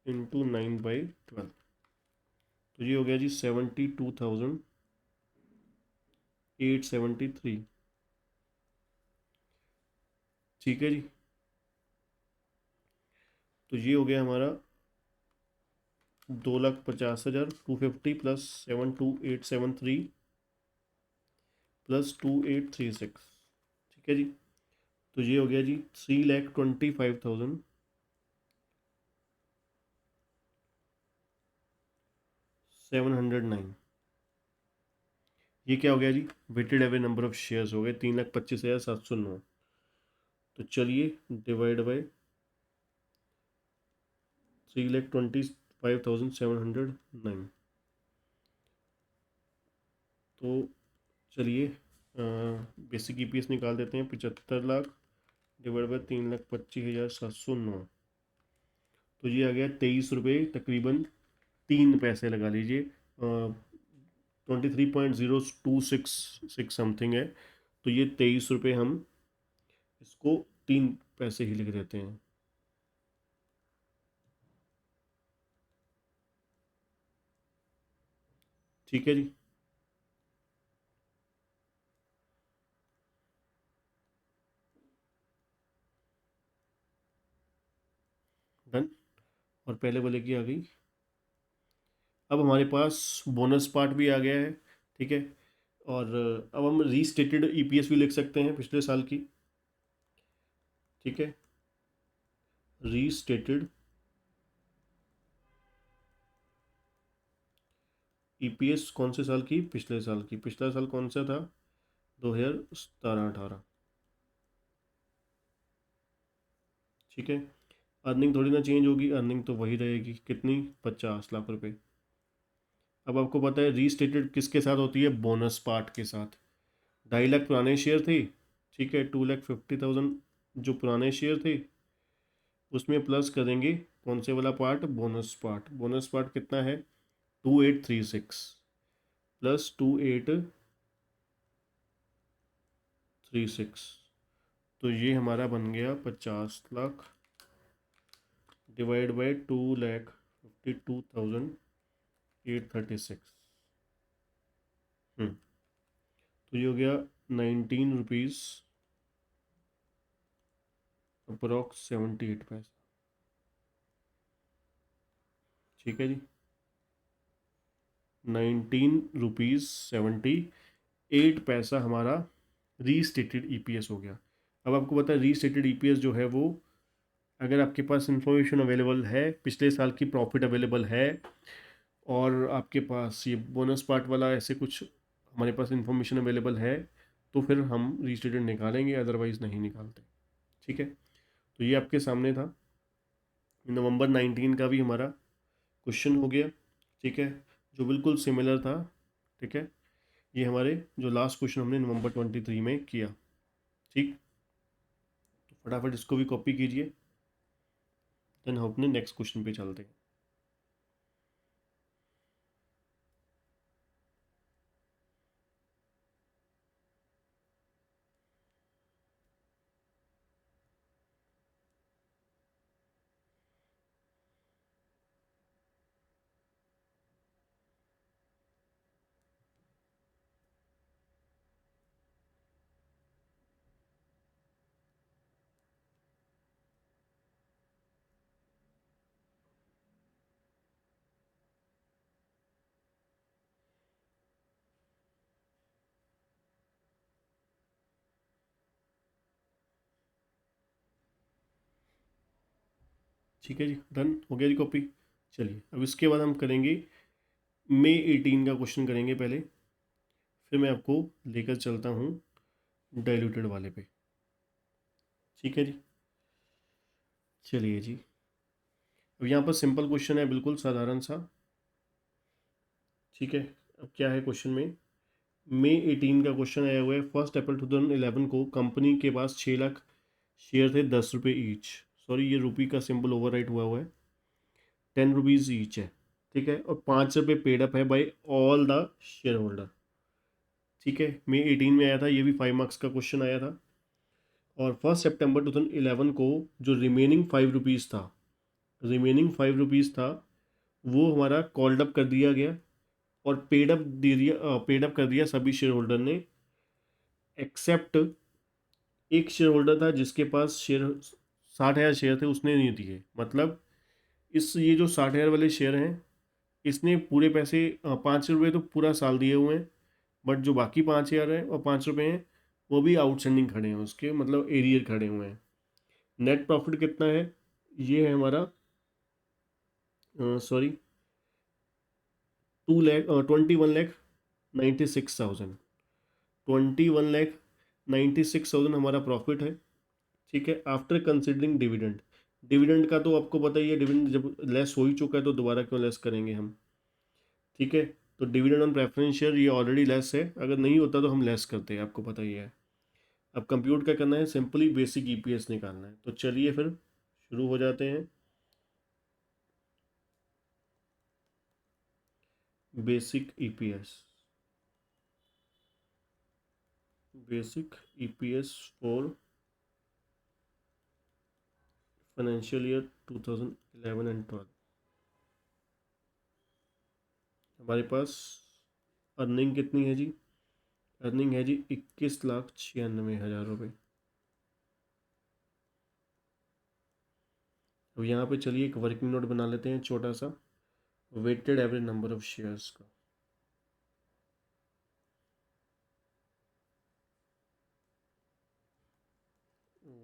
इंटू 9/12। तो ये हो गया जी 72,873। ठीक है जी, तो ये हो गया हमारा 2,50,250 प्लस 72,873 प्लस 2836। ठीक है जी, तो ये हो गया जी 3,25,709। ये क्या हो गया जी, weighted average number of shares हो गए 3,25,709। तो चलिए डिवाइड बाई 3,25,709। तो चलिए बेसिक ईपीएस निकाल देते हैं। 75 लाख डिवाइड बाई 3,25,709। तो ये आ गया 23 रुपये तकरीबन 3 पैसे लगा लीजिए। 23.0266 समथिंग है। तो ये 23 रुपये हम इसको 3 पैसे ही लिख देते हैं। ठीक है जी। डन। और पहले वाले की आ गई। अब हमारे पास बोनस पार्ट भी आ गया है। ठीक है। और अब हम रीस्टेटेड ईपीएस भी लिख सकते हैं पिछले साल की। ठीक है। रीस्टेटेड ईपीएस कौन से साल की, पिछले साल की। पिछला साल कौन सा था, 2017-18। ठीक है। अर्निंग थोड़ी ना चेंज होगी, अर्निंग तो वही रहेगी। कितनी, 50 लाख रुपए। अब आपको पता है रीस्टेटेड किसके साथ होती है, बोनस पार्ट के साथ। 2.5 लाख पुराने शेयर थे। ठीक है, 2,50,000 जो पुराने शेयर थे उसमें प्लस करेंगे कौन से वाला part, bonus part. Bonus part कितना है, 2,836 प्लस 2,836। तो ये हमारा बन गया 50 लाख डिवाइड बाई 2,52,836। तो ये हो गया 19 रुपीज़ अप्रॉक्स 78 पैसा। ठीक है जी। 19 रुपीज़ 78 पैसा हमारा रीस्टेटेड ईपीएस हो गया। अब आपको पता है रीस्टेटेड ईपीएस जो है वो, अगर आपके पास इंफॉर्मेशन अवेलेबल है, पिछले साल की प्रॉफिट अवेलेबल है, और आपके पास ये बोनस पार्ट वाला ऐसे कुछ हमारे पास इंफॉर्मेशन अवेलेबल है, तो फिर हम रीस्टेटेड निकालेंगे, अदरवाइज़ नहीं निकालते। ठीक है। तो ये आपके सामने था। नवंबर 19 का भी हमारा क्वेश्चन हो गया। ठीक है, जो बिल्कुल सिमिलर था। ठीक है, ये हमारे जो लास्ट क्वेश्चन हमने नवंबर 23 में किया। ठीक, तो फटाफट इसको भी कॉपी कीजिए, देन हम अपने नेक्स्ट क्वेश्चन पे चलते हैं। ठीक है जी, डन हो गया जी कॉपी। चलिए अब इसके बाद हम करेंगे मई 18 का क्वेश्चन करेंगे पहले, फिर मैं आपको लेकर चलता हूँ डाइल्यूटेड वाले पे। ठीक है जी। चलिए जी, अब यहाँ पर सिंपल क्वेश्चन है, बिल्कुल साधारण सा। ठीक है। अब क्या है क्वेश्चन में, मई 18 का क्वेश्चन आया हुआ है। 1 अप्रैल 2011 को कंपनी के पास 6 लाख शेयर थे, 10 रुपये ईच। सॉरी, ये रुपी का सिंबल ओवर राइट हुआ है, 10 रुपीज़ ईच है। ठीक है, और 5 रुपये पेड अप है by all the share holder. ठीक है, मई 18 में आया था, ये भी 5 मार्क्स का क्वेश्चन आया था। और 1 सितंबर 2011 को जो रिमेनिंग 5 रुपीज़ था, रिमेनिंग 5 रुपीज़ था, वो हमारा कॉल्ड अप कर दिया गया और पेड अप दे दिया, पेड अप कर दिया सभी शेयर होल्डर ने, एक्सेप्ट एक शेयर होल्डर था जिसके पास शेयर 60,000 शेयर थे, उसने नहीं दिए। मतलब इस ये जो 60,000 वाले शेयर हैं, इसने पूरे पैसे 5 रुपये तो पूरा साल दिए हुए हैं, बट जो बाकी 5,000 हैं और 5 रुपये हैं वो भी आउटस्टैंडिंग खड़े हैं उसके, मतलब एरियर खड़े हुए हैं। नेट प्रॉफिट कितना है, ये है हमारा, सॉरी, 2 लाख 21 लाख 96,000, 21,96,000 हमारा प्रॉफिट है। ठीक है, आफ्टर कंसिडरिंग डिविडेंड। डिविडेंड का तो आपको पता ही है, डिविडेंड जब लेस हो ही चुका है तो दोबारा क्यों लेस करेंगे हम। ठीक है, तो डिविडेंड ऑन प्रेफरेंस शेयर ये ऑलरेडी लेस है, अगर नहीं होता तो हम लेस करते हैं, आपको पता ही है। अब कंप्यूट क्या करना है, सिंपली बेसिक ईपीएस निकालना है। तो चलिए फिर शुरू हो जाते हैं। Basic EPS, basic EPS for financial year 2011 and 12। हमारे पास अर्निंग कितनी है जी, अर्निंग है जी 21,96,000 रुपये। अब यहाँ पे चलिए एक वर्किंग नोट बना लेते हैं छोटा सा, weighted average number of shares का।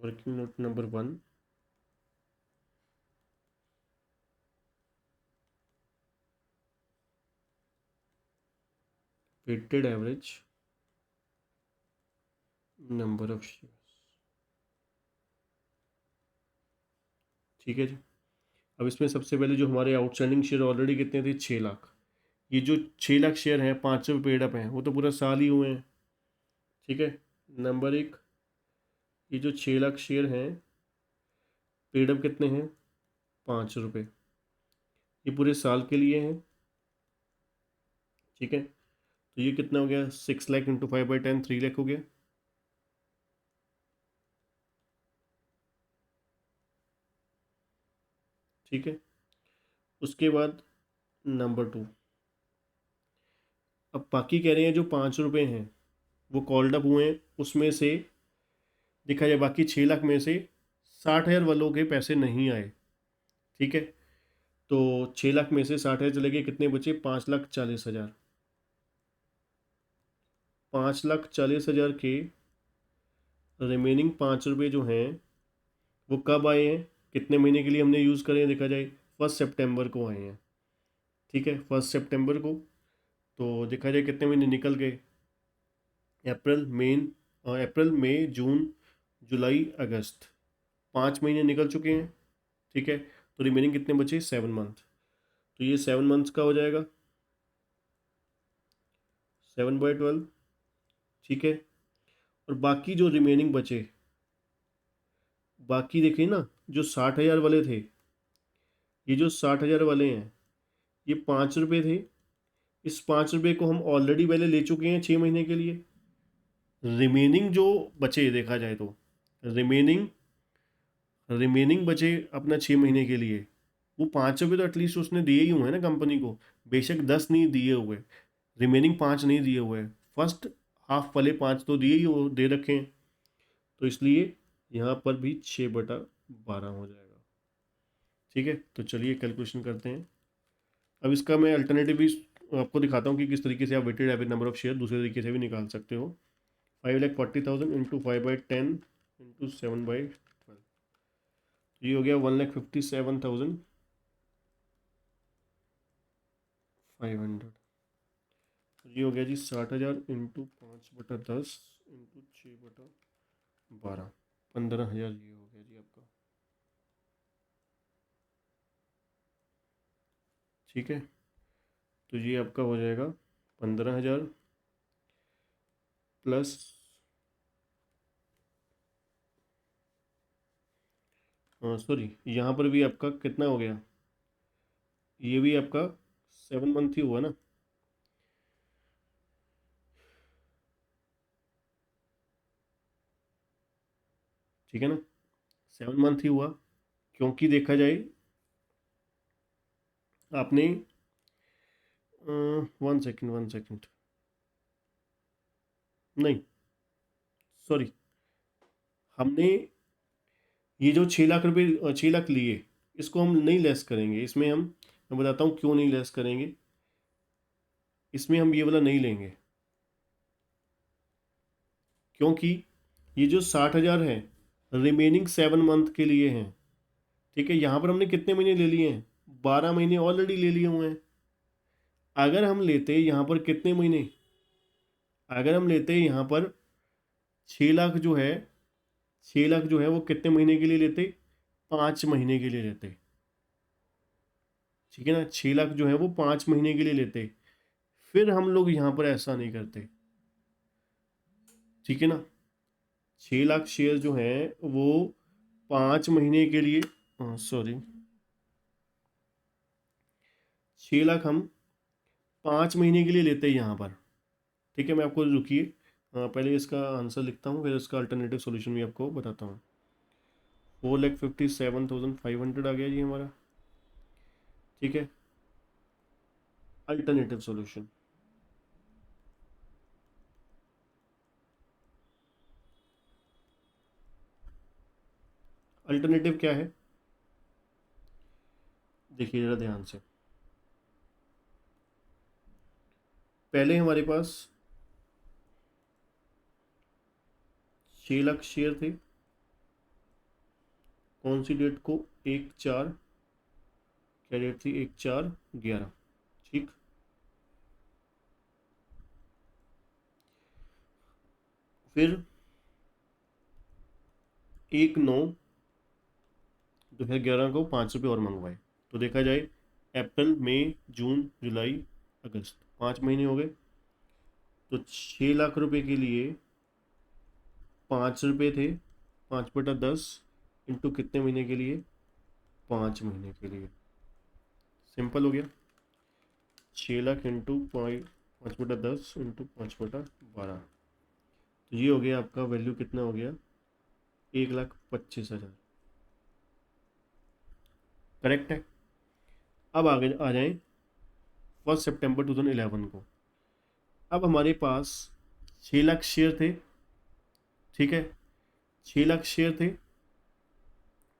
Working note number 1, weighted average number of shares. ठीक है जी। अब इसमें सबसे पहले जो हमारे आउटस्टैंडिंग शेयर ऑलरेडी कितने थे, 6 लाख। ये जो 6 लाख शेयर हैं, 500 पेड अप हैं, वो तो पूरा साल ही हुए हैं। ठीक है, नंबर 1, ये जो 6 लाख शेयर हैं पेड अप कितने हैं, 5 रुपये, ये पूरे साल के लिए हैं। ठीक है, तो ये कितना हो गया, 6 लाख इंटू 5/10, 3 लाख हो गया। ठीक है, उसके बाद नंबर 2, अब बाकी कह रहे हैं जो 5 रुपये हैं वो कॉल्ड अप हुए हैं, उसमें से देखा जाए बाकी 6 लाख में से 60,000 वालों के पैसे नहीं आए। ठीक है, तो 6 लाख में से 60,000 चले गए, कितने बचे, 5,40,000। 5,40,000 के रिमेनिंग 5 रुपये जो हैं वो कब आए हैं, कितने महीने के लिए हमने यूज़ करे हैं, देखा जाए 1 सितंबर को आए हैं। ठीक है, 1 सितंबर को, तो देखा जाए कितने महीने निकल गए, अप्रैल मई, अप्रैल मई जून जुलाई अगस्त, 5 महीने निकल चुके हैं। ठीक है, तो रिमेनिंग कितने बचे, 7 मंथ। तो ये 7 मंथ्स का हो जाएगा 7/12। ठीक है, और बाकी जो रिमेनिंग बचे, बाकी देखिए ना, जो 60,000 वाले थे, ये जो 60,000 वाले हैं ये 5 रुपये थे, इस 5 रुपये को हम ऑलरेडी पहले ले चुके हैं 6 महीने के लिए। रिमेनिंग जो बचे देखा जाए तो रिमेनिंग रिमेनिंग बचे अपना 6 महीने के लिए, वो 5 रुपये तो एटलीस्ट उसने दिए ही हुए हैं ना कंपनी को, बेशक 10 नहीं दिए हुए, रिमेनिंग 5 नहीं दिए हुए, फर्स्ट हाफ वाले 5 तो दिए ही दे रखे हैं, तो इसलिए यहाँ पर भी 6/12 हो जाएगा। ठीक है, तो चलिए कैलकुलेशन करते हैं। अब इसका मैं अल्टरनेटिव भी आपको दिखाता हूँ कि किस तरीके से आप weighted average number of share दूसरे तरीके से भी निकाल सकते हो। 5,40,000 इंटू 5/10 इंटू 7/12, ये हो गया 1,57,500। ये हो गया जी 60,000 इंटू 5/10 इंटू 6/12, 15,000 ये हो गया जी आपका। ठीक है, तो ये आपका हो जाएगा 15,000 प्लस, सॉरी यहाँ पर भी आपका कितना हो गया, ये भी आपका 7 मंथ ही हुआ ना। ठीक है ना, 7 मंथ ही हुआ, क्योंकि देखा जाए आपने 1 सेकेंड नहीं, सॉरी, हमने ये जो 6 लाख रुपए 6 लाख लिए, इसको हम नहीं लेस करेंगे, इसमें हम, मैं बताता हूँ क्यों नहीं लेस करेंगे, इसमें हम ये वाला नहीं लेंगे, क्योंकि ये जो 60,000 है रिमेनिंग 7 मंथ के लिए हैं। ठीक है, यहाँ पर हमने कितने महीने ले लिए हैं, 12 महीने ऑलरेडी ले लिए हुए हैं। अगर हम लेते यहाँ पर कितने महीने, अगर हम लेते हैं यहाँ पर 6 लाख जो है, 6 लाख जो है वो कितने महीने के लिए लेते, 5 महीने के लिए लेते, ठीक है ना। 6 लाख जो है वो 5 महीने के लिए लेते, फिर हम लोग यहाँ पर ऐसा नहीं करते, ठीक है ना। 6 लाख शेयर जो है वो 5 महीने के लिए, सॉरी, 6 लाख हम 5 महीने के लिए लेते हैं यहाँ पर, ठीक है। मैं आपको रुकिए, पहले इसका आंसर लिखता हूँ, फिर इसका अल्टरनेटिव सॉल्यूशन भी आपको बताता हूँ। 4,57,500 आ गया जी हमारा, ठीक है। अल्टरनेटिव सॉल्यूशन, अल्टरनेटिव क्या है, देखिए जरा ध्यान से। पहले हमारे पास 6 लाख शेयर थे, कौन सी डेट को, 1/4, क्या डेट थी, 1/4/11, ठीक। फिर 1/9/2011 को 5 रुपये और मंगवाए, तो देखा जाए अप्रैल, मई, जून, जुलाई, अगस्त, 5 महीने हो गए। तो 6 लाख रुपए के लिए 5 रुपये थे, 5/10 इंटू कितने महीने के लिए, 5 महीने के लिए, सिंपल हो गया। 6 लाख इंटू 5/10 इंटू 5/12, तो ये हो गया आपका वैल्यू, कितना हो गया, 1,25,000, करेक्ट है। अब आगे आ जाएं 1 सितंबर 2011 को। अब हमारे पास 6 लाख शेयर थे, ठीक है। 6 लाख शेयर थे,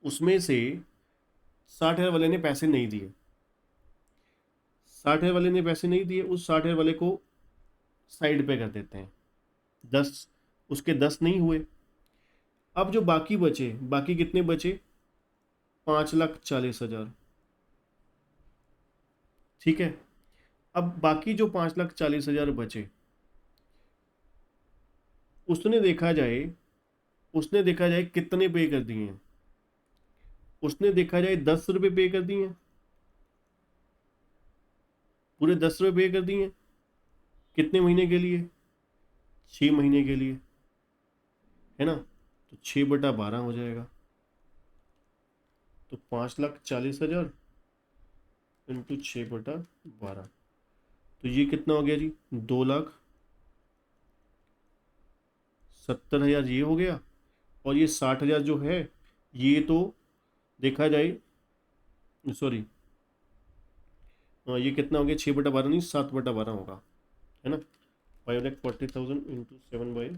उसमें से 60,000 वाले ने पैसे नहीं दिए, 60,000 वाले ने पैसे नहीं दिए, उस 60,000 वाले को साइड पे कर देते हैं, 10, उसके 10 नहीं हुए। अब जो बाकी बचे, बाकी कितने बचे, 5,40,000, ठीक है। अब बाकी जो 5,40,000 बचे, उसने देखा जाए, उसने देखा जाए कितने पे कर दिए हैं, उसने देखा जाए 10 रुपये पे कर दिए हैं, पूरे 10 रुपये पे कर दिए हैं, कितने महीने के लिए, 6 महीने के लिए, है ना। तो 6/12 हो जाएगा, तो 5,40,000 इंटू 6/12, तो ये कितना हो गया जी, 2,70,000 ये हो गया। और ये 60,000 जो है, ये तो देखा जाए, सॉरी, ये कितना हो गया, 6/12 नहीं, 7/12 होगा, है ना। 5,40,000 इंटू 7/12,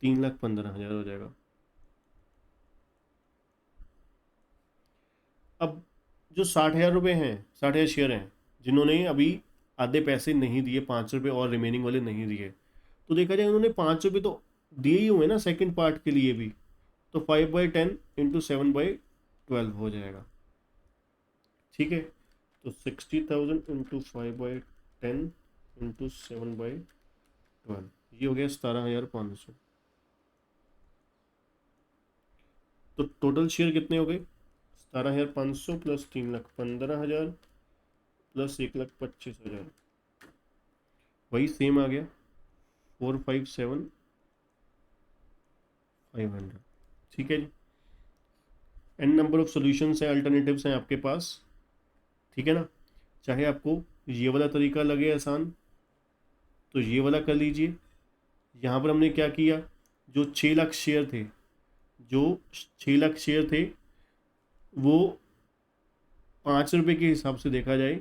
3,15,000 हो जाएगा। अब जो 60,000 रुपये हैं, 60,000 शेयर हैं, जिन्होंने अभी आधे पैसे नहीं दिए, 5 रुपये और रिमेनिंग वाले नहीं दिए, तो देखा जाए उन्होंने 5 रुपये तो दिए ही हुए ना सेकंड पार्ट के लिए भी, तो 5/10 इंटू 7/12 हो जाएगा, ठीक है। तो 60,000 इंटू 5/10 इंटू 7/12, ये हो गया 17,500। तो टोटल शेयर कितने हो गए, 17,500 प्लस 3,15,000 प्लस 1,25,000, वही सेम आ गया, 457,500, ठीक है जी। एन नंबर ऑफ सॉल्यूशंस हैं, अल्टरनेटिव्स हैं आपके पास, ठीक है ना। चाहे आपको ये वाला तरीका लगे आसान, तो ये वाला कर लीजिए। यहाँ पर हमने क्या किया, जो 6 लाख शेयर थे, जो 6 लाख शेयर थे, वो 5 रुपये के हिसाब से देखा जाए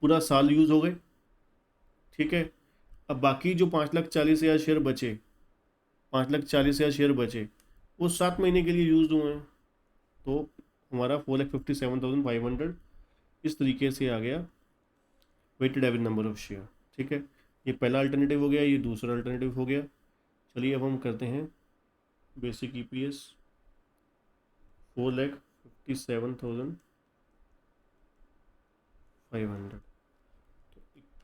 पूरा साल यूज़ हो गए, ठीक है। अब बाकी जो 5,40,000 शेयर बचे, 5,40,000 शेयर बचे, वो 7 महीने के लिए यूज़ हुए हैं, तो हमारा 4,57,500 इस तरीके से आ गया weighted average number of share, ठीक है। ये पहला अल्टरनेटिव हो गया, ये दूसरा अल्टरनेटिव हो गया। चलिए अब हम करते हैं बेसिक ईपीएस, 4,57,500,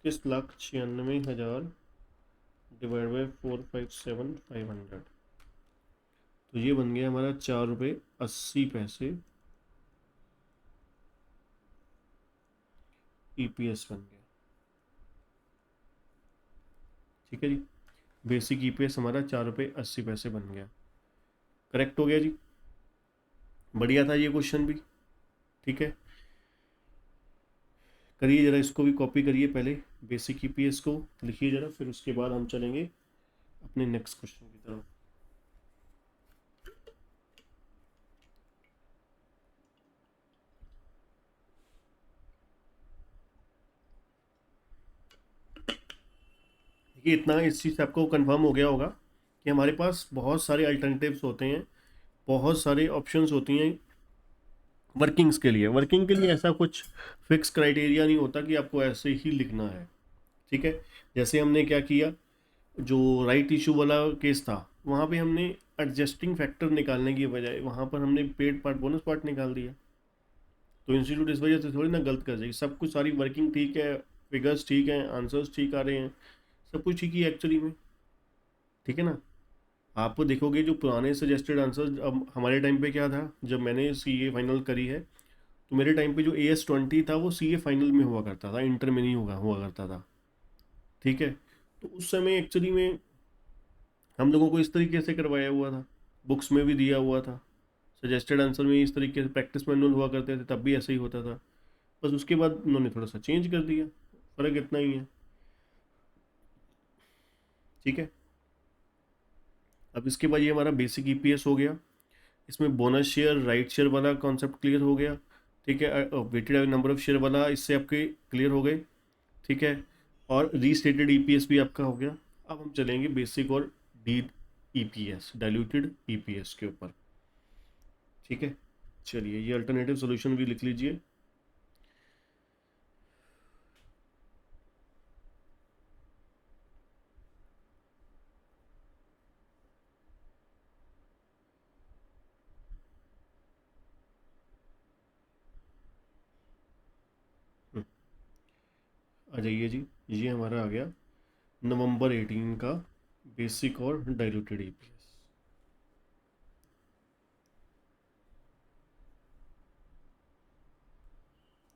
तो 21,96,000 डिवाइड बाई 457,500, तो ये बन गया हमारा 4 रुपये 80 पैसे ईपीएस बन गया। ठीक है जी, बेसिक ईपीएस हमारा 4 रुपये 80 पैसे बन गया। करेक्ट हो गया जी, बढ़िया था ये क्वेश्चन भी। ठीक है, करिए ज़रा, इसको भी कॉपी करिए, पहले बेसिक ईपीएस को लिखिए ज़रा, फिर उसके बाद हम चलेंगे अपने नेक्स्ट क्वेश्चन की तरफ। देखिए, इतना इस चीज़ से आपको कंफर्म हो गया होगा कि हमारे पास बहुत सारे अल्टरनेटिव्स होते हैं, बहुत सारे ऑप्शंस होती हैं वर्किंग्स के लिए। वर्किंग के लिए ऐसा कुछ फिक्स क्राइटेरिया नहीं होता कि आपको ऐसे ही लिखना है। ठीक है, जैसे हमने क्या किया, जो राइट इशू वाला केस था, वहाँ पे हमने एडजस्टिंग फैक्टर निकालने की बजाय वहाँ पर हमने पेड पार्ट बोनस पार्ट निकाल दिया। तो इंस्टीट्यूट इस वजह से थोड़ी ना गलत कर जाएगी, सब कुछ सारी वर्किंग ठीक है, फिगर्स ठीक हैं, आंसर्स ठीक आ रहे हैं, सब कुछ ठीक ही है एक्चुअली में। ठीक है ना, आप देखोगे जो पुराने सजेस्टेड आंसर, अब हमारे टाइम पे क्या था, जब मैंने सीए फाइनल करी है, तो मेरे टाइम पे जो AS20 था वो सीए फाइनल में हुआ करता था, इंटर में नहीं हुआ करता था। ठीक है, तो उस समय एक्चुअली में हम लोगों को इस तरीके से करवाया हुआ था, बुक्स में भी दिया हुआ था, सजेस्टेड आंसर में इस तरीके से प्रैक्टिस मैनुअल हुआ करते थे, तब भी ऐसे ही होता था। बस उसके बाद उन्होंने थोड़ा सा चेंज कर दिया, फ़र्क इतना ही है। ठीक है, अब इसके बाद ये हमारा बेसिक ईपीएस हो गया, इसमें बोनस शेयर, राइट शेयर वाला कॉन्सेप्ट क्लियर हो गया। ठीक है, वेटेड नंबर ऑफ शेयर वाला इससे आपके क्लियर हो गए। ठीक है, और रीस्टेटेड ईपीएस भी आपका हो गया। अब हम चलेंगे बेसिक और डी ईपीएस, डाइल्यूटेड ईपीएस के ऊपर। ठीक है, चलिए ये अल्टरनेटिव सॉल्यूशन भी लिख लीजिए। आ जाइए जी, ये हमारा आ गया नवंबर 18 का बेसिक और डाइल्यूटेड ईपीएस।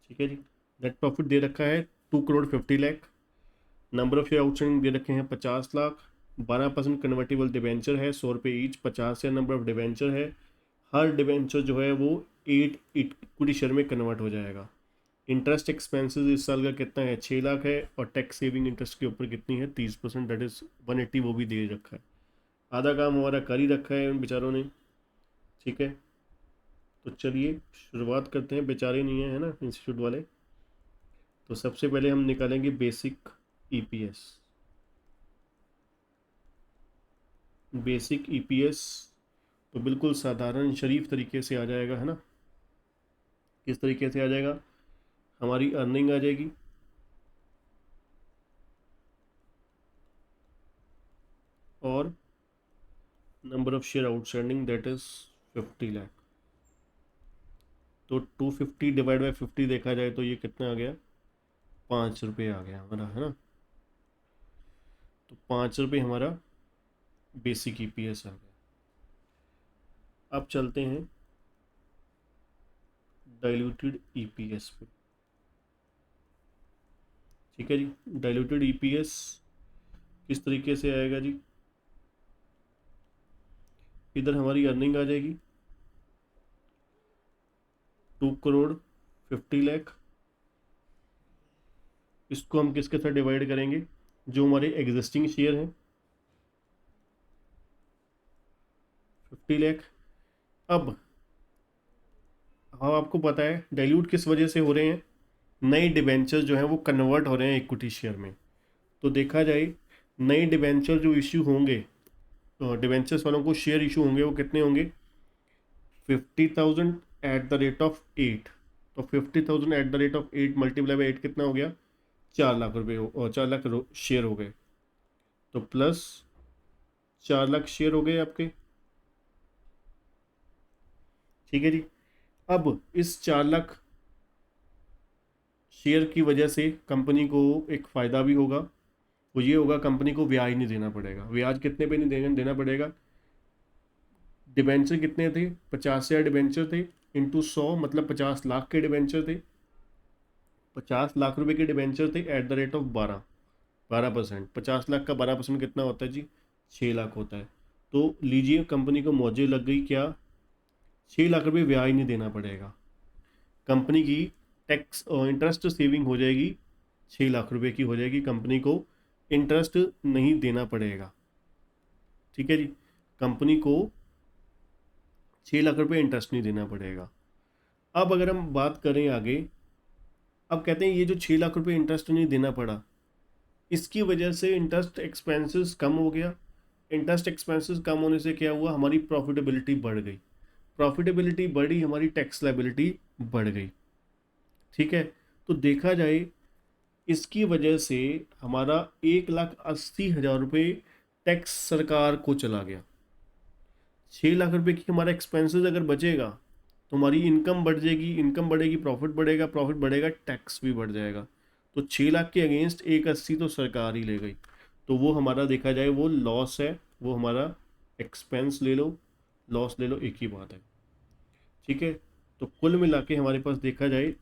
ठीक है जी, नेट प्रॉफिट दे रखा है 2,50,00,000, नंबर ऑफ शेयर आउटस्टैंडिंग दे रखे हैं 50 लाख, 12% कन्वर्टेबल डिवेंचर है, 100 रुपये ईच, 50 नंबर ऑफ डिवेंचर है, हर डिवेंचर जो है वो 8 इक्विटी शेयर में कन्वर्ट हो जाएगा। इंटरेस्ट एक्सपेंसेस इस साल का कितना है, 6 लाख है, और टैक्स सेविंग इंटरेस्ट के ऊपर कितनी है, 30%, दैट इज़ 180, वो भी दे रखा है। आधा काम हमारा कर ही रखा है उन बेचारों ने। ठीक है, तो चलिए शुरुआत करते हैं, बेचारे नहीं है ना इंस्टीट्यूट वाले। तो सबसे पहले हम निकालेंगे बेसिक ईपीएस। बेसिक ईपीएस तो बिल्कुल साधारण शरीफ तरीके से आ जाएगा, है ना। किस तरीके से आ जाएगा, हमारी अर्निंग आ जाएगी, और number of share outstanding that is 50 lakh. तो 250 डिवाइड बाई 50 देखा जाए तो ये कितना आ गया, 5 रुपये आ गया हमारा, है ना। तो 5 रुपये हमारा बेसिक ईपीएस आ गया। अब चलते हैं डाइल्यूटेड ईपीएस पे। ठीक है जी, डाइल्यूटेड ईपीएस किस तरीके से आएगा जी, इधर हमारी अर्निंग आ जाएगी 2,50,00,000, इसको हम किसके साथ डिवाइड करेंगे, जो हमारे एग्जिस्टिंग शेयर हैं 50 लाख। अब हाँ, आपको पता है डाइल्यूट किस वजह से हो रहे हैं, नए डिबेंचर जो हैं वो कन्वर्ट हो रहे हैं इक्विटी शेयर में। तो देखा जाए नए डिबेंचर जो इश्यू होंगे, डिबेंचर्स वालों को शेयर इशू होंगे, वो कितने होंगे, 50,000 एट द रेट ऑफ 8। तो 50,000 eight the rate of 8 multiply by 8 कितना हो गया, 4 लाख रुपये और 4 लाख शेयर हो गए। तो प्लस 4 लाख शेयर हो गए आपके। ठीक है जी, अब इस 4 लाख शेयर की वजह से कंपनी को एक फ़ायदा भी होगा, वो ये होगा कंपनी को ब्याज नहीं देना पड़ेगा। ब्याज कितने पे नहीं देना पड़ेगा? डिबेंचर कितने थे? 50,000 डिबेंचर थे, इंटू 100 मतलब 50 लाख के डिबेंचर थे। 50 लाख रुपए के डिबेंचर थे eight the rate of 12%। 50 lakh का 12% कितना होता है जी? 6 लाख होता है। तो लीजिए कंपनी को मौजे लग गई क्या? 6 लाख रुपए ब्याज नहीं देना पड़ेगा। कंपनी की टैक्स इंटरेस्ट सेविंग हो जाएगी, 6 लाख रुपए की हो जाएगी, कंपनी को इंटरेस्ट नहीं देना पड़ेगा। ठीक है जी, कंपनी को 6 लाख रुपए इंटरेस्ट नहीं देना पड़ेगा। अब अगर हम बात करें आगे, अब कहते हैं ये जो 6 लाख रुपए इंटरेस्ट नहीं देना पड़ा, इसकी वजह से इंटरेस्ट एक्सपेंसेस कम हो गया। इंटरेस्ट एक्सपेंसेस कम होने से क्या हुआ? हमारी प्रॉफिटेबिलिटी बढ़ गई। प्रॉफिटेबिलिटी बढ़ी, हमारी टैक्स लायबिलिटी बढ़ गई। ठीक है, तो देखा जाए इसकी वजह से हमारा 1,80,000 रुपये टैक्स सरकार को चला गया। 6 लाख रुपए की हमारा एक्सपेंसेस अगर बचेगा तो हमारी इनकम बढ़ जाएगी, इनकम बढ़ेगी, प्रॉफिट बढ़ेगा, प्रॉफिट बढ़ेगा, टैक्स भी बढ़ जाएगा। तो 6 लाख के अगेंस्ट 1,80 तो सरकार ही ले गई, तो वो हमारा देखा जाए वो लॉस है, वो हमारा एक्सपेंस ले लो, लॉस ले लो, एक ही बात है। ठीक है, तो कुल मिला के हमारे पास देखा जाए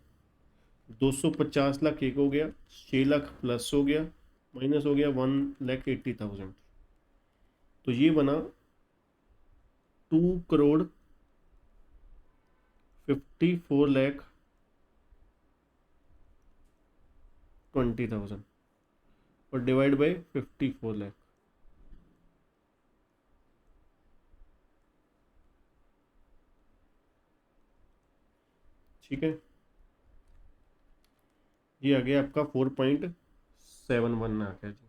250 लाख एक हो गया, 6 लाख प्लस हो गया, माइनस हो गया 1,80,000। तो ये बना 2,54,20,000 और डिवाइड बाय 54 लाख। ठीक है, ये आ गया आपका 4.71 आ गया जी।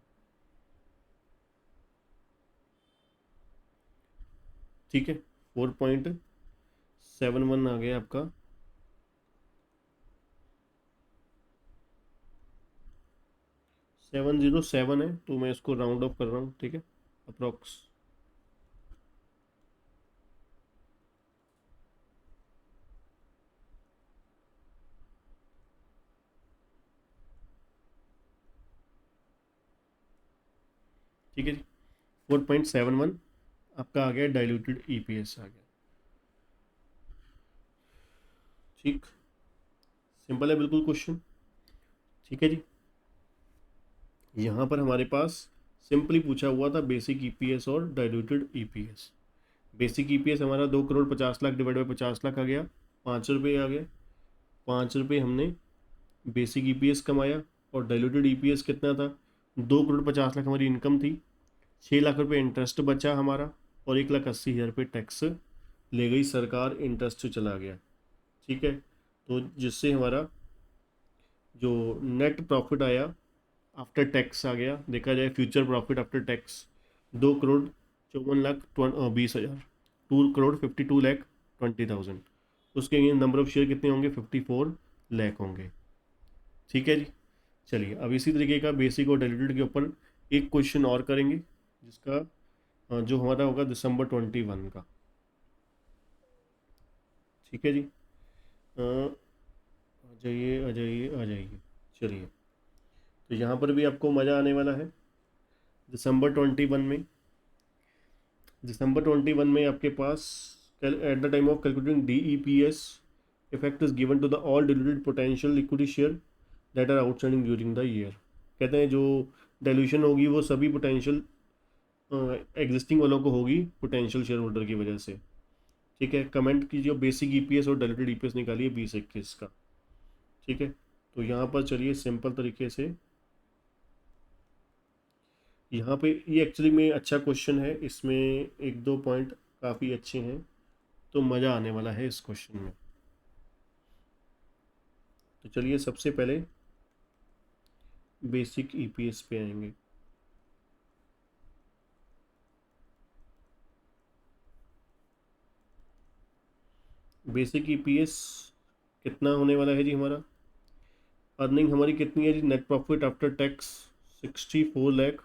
ठीक है, 4.71 आ गया आपका। 707 है, तो मैं इसको राउंड ऑफ कर रहा हूँ। ठीक है, अप्रोक्स। ठीक है जी, 4.71 आपका आ गया, डाइल्यूटेड ईपीएस आ गया। ठीक, सिंपल है बिल्कुल क्वेश्चन। ठीक है जी, यहाँ पर हमारे पास सिंपली पूछा हुआ था बेसिक ईपीएस और डाइल्यूटेड ईपीएस। बेसिक ईपीएस हमारा 2,50,00,000 डिवाइड बाई 50 लाख आ गया, 5 रुपये आ गया। 5 रुपये हमने बेसिक ईपीएस कमाया, और डाइल्यूटेड ईपीएस कितना था? 2,50,00,000 हमारी इनकम थी, 6 लाख रुपये इंटरेस्ट बचा हमारा, और 1,80,000 रुपये टैक्स ले गई सरकार, इंटरेस्ट चला गया। ठीक है, तो जिससे हमारा जो नेट प्रॉफिट आया आफ्टर टैक्स आ गया, देखा जाए फ्यूचर प्रॉफिट आफ्टर टैक्स 2,54,20,000, 2,52,20,000। उसके नंबर ऑफ शेयर कितने होंगे? 54 लाख होंगे। ठीक है जी, चलिए अब इसी तरीके का बेसिक और डाइल्यूटेड के ऊपर एक क्वेश्चन और करेंगे, जिसका जो हमारा होगा December 21 का। ठीक है जी, आ जाइए आ जाइए आ जाइए। चलिए, तो यहाँ पर भी आपको मज़ा आने वाला है। दिसंबर 21 में आपके पास at the time of calculating DEPS effect is given to the all diluted potential equity share that are outstanding during the year. कहते हैं जो डाइल्यूशन होगी वो सभी पोटेंशियल एग्जिस्टिंग वालों को होगी, पोटेंशियल शेयर होल्डर की वजह से। ठीक है, कमेंट कीजिए बेसिक ईपीएस और डाइल्यूटेड ईपीएस निकालिए 2021 का। ठीक है, तो यहाँ पर चलिए सिंपल तरीके से, यहाँ पे ये एक्चुअली में अच्छा क्वेश्चन है, इसमें एक दो पॉइंट काफ़ी अच्छे हैं, तो मज़ा आने वाला है इस क्वेश्चन में। तो चलिए सबसे पहले बेसिक ईपीएस पे आएंगे। बेसिक ईपीएस कितना होने वाला है जी? हमारा अर्निंग हमारी कितनी है जी? Net profit after tax 64 lakh,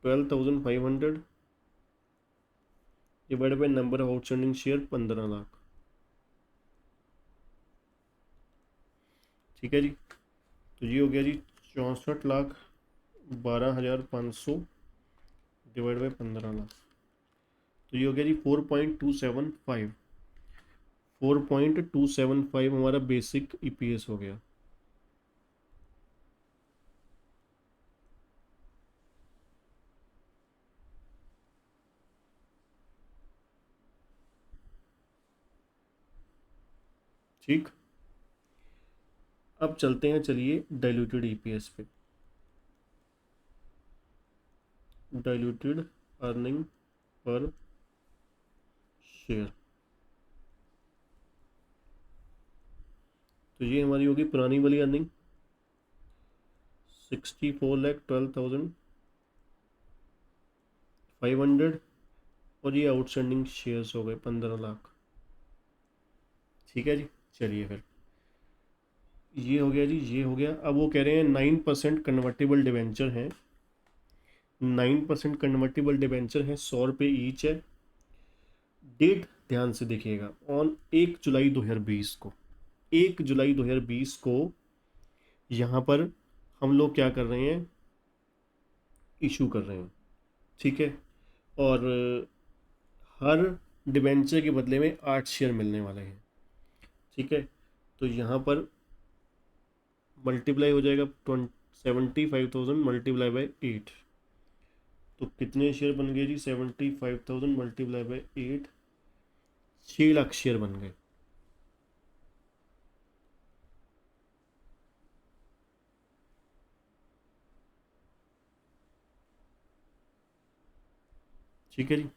12,500 divide by number of outstanding share 15 lakh. ठीक है जी। तो ये हो गया जी 64,12,500 डिवाइड बाई 15 लाख। तो ये हो गया जी 4.275। 4.275 हमारा बेसिक ईपीएस हो गया। ठीक, अब चलते हैं, चलिए डाइल्यूटेड ईपीएस पे। Diluted earning per share. तो ये हमारी होगी पुरानी वाली अर्निंग 64,12,500, और ये आउटस्टैंडिंग शेयर्स हो गए 15 लाख। ठीक है जी। चलिए फिर ये हो गया जी, ये हो गया। अब वो कह रहे हैं 9% कन्वर्टेबल डिवेंचर हैं। 9% कन्वर्टेबल डिवेंचर है, 100 रुपये ईच है। डेट ध्यान से देखिएगा, ऑन 1 जुलाई 2020 को, 1 जुलाई 2020 को यहाँ पर हम लोग क्या कर रहे हैं, इशू कर रहे हैं। ठीक है। और हर डिवेंचर के बदले में 8 शेयर मिलने वाले हैं। ठीक है। तो यहाँ पर मल्टीप्लाई हो जाएगा 75,000 मल्टीप्लाई बाई 8। तो कितने शेयर बन गए जी, 75,000 मल्टीप्लाई बाई 8, 6 लाख शेयर बन गए। ठीक है जी।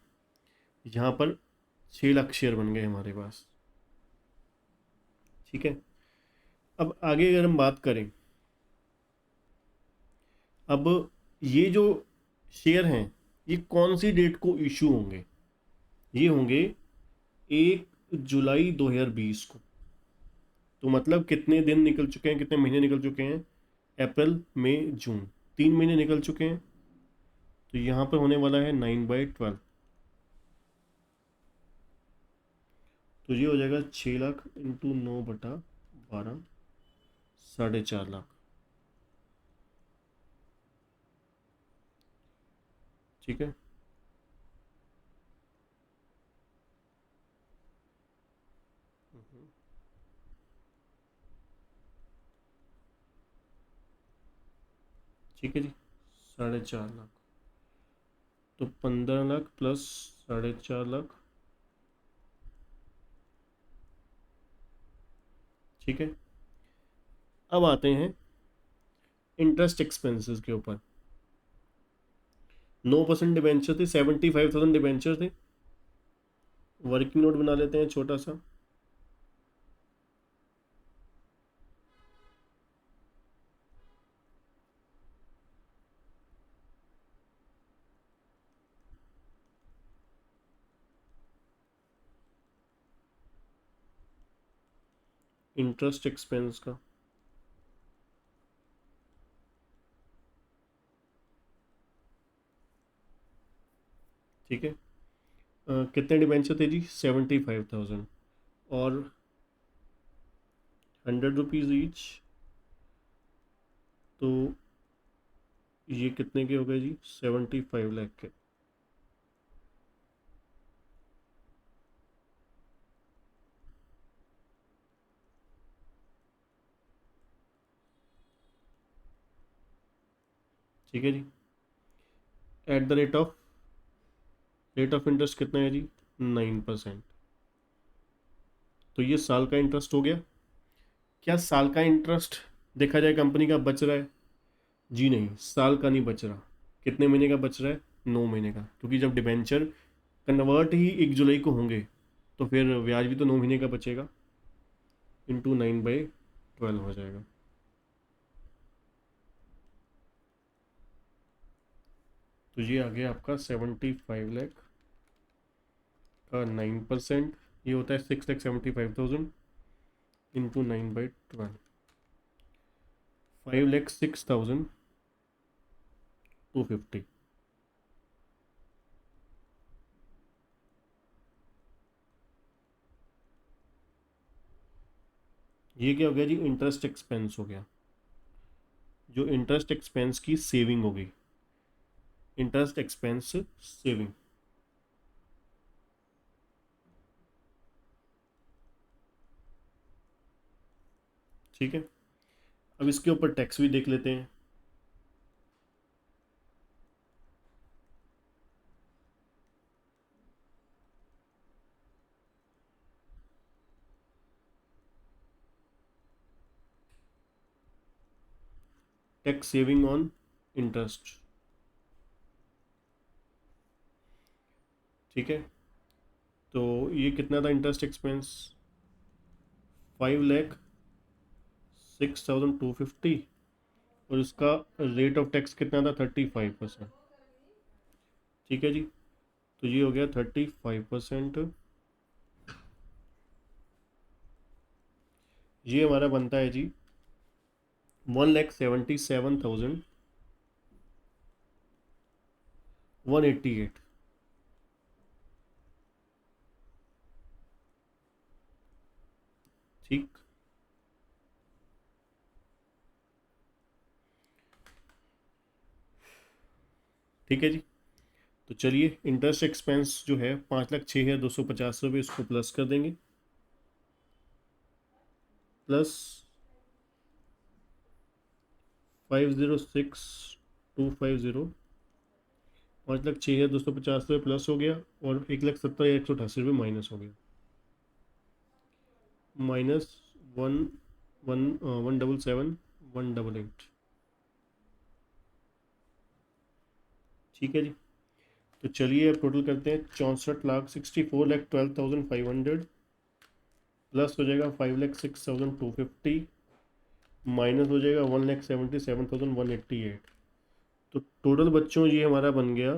यहाँ पर 6 लाख शेयर बन गए हमारे पास। ठीक है। अब आगे अगर हम बात करें, अब ये जो शेयर हैं ये कौन सी डेट को इशू होंगे, ये होंगे 1 जुलाई 2020 को। तो मतलब कितने दिन निकल चुके हैं, कितने महीने निकल चुके हैं, अप्रैल मई जून, 3 महीने निकल चुके हैं। तो यहाँ पर होने वाला है 9/12। तो ये हो जाएगा 6 लाख इंटू 9/12, 4.5 लाख। ठीक है। ठीक है जी, 4.5 लाख। तो 15 लाख प्लस 4.5 लाख। ठीक है। अब आते हैं इंटरेस्ट एक्सपेंसेस के ऊपर। 9% डिबेंचर थे, 75,000 डिबेंचर थे। वर्किंग नोट बना लेते हैं छोटा सा। इंटरेस्ट एक्सपेंस का, ठीक है। कितने डिबेंचर थे जी, 75,000, और 100 रुपीज़ ईच। तो ये कितने के हो गए जी, 75 लाख के। ठीक है जी। At the rate of interest कितना है जी, 9%। तो ये साल का इंटरेस्ट हो गया। क्या साल का इंटरेस्ट देखा जाए कंपनी का बच रहा है? जी नहीं, साल का नहीं बच रहा। कितने महीने का बच रहा है, 9 महीने का, क्योंकि जब डिबेंचर कन्वर्ट ही 1 जुलाई को होंगे तो फिर ब्याज भी तो 9 महीने का बचेगा, इंटू 9/12 हो जाएगा। तो ये आ गया आपका 75 लाख का 9%, ये होता है 6,75,000 इंटू 9/12, 5,06,250। ये क्या हो गया जी, इंटरेस्ट एक्सपेंस हो गया, जो इंटरेस्ट एक्सपेंस की सेविंग हो गई, इंटरेस्ट एक्सपेंस सेविंग। ठीक है, अब इसके ऊपर टैक्स भी देख लेते हैं। Tax saving on interest. ठीक है, तो ये कितना था इंटरेस्ट एक्सपेंस, 5,06,250, और इसका रेट ऑफ टैक्स कितना था, 35%। ठीक है जी, तो ये हो गया 35%। ये हमारा बनता है जी 1,77,188। ठीक, ठीक है जी, तो चलिए इंटरेस्ट एक्सपेंस जो है 5,06,250 रुपये, इसको प्लस कर देंगे, प्लस 5,06,250, 5,06,250 रुपये प्लस हो गया, और 1,70,188 रुपये माइनस हो गया, माइनस वन वन 177,188। ठीक है जी, तो चलिए अब टोटल करते हैं, 64,64,12,500 प्लस हो जाएगा 5,06,250 माइनस हो जाएगा 1,77,188। तो टोटल बच्चों ये हमारा बन गया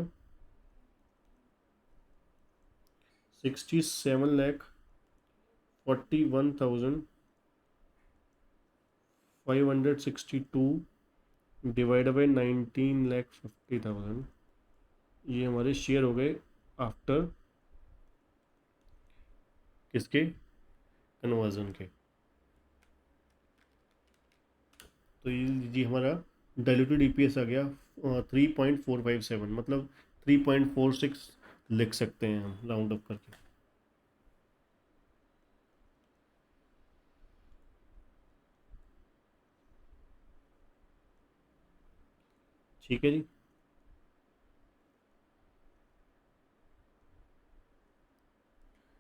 67,41,562 डिवाइड बाई 19,50,000, ये हमारे शेयर हो गए आफ्टर किसके, कन्वर्जन के। तो ये हमारा डायल्यूटेड ईपीएस आ गया 3.457, मतलब 3.46 लिख सकते हैं हम राउंड अप करके। ठीक है जी,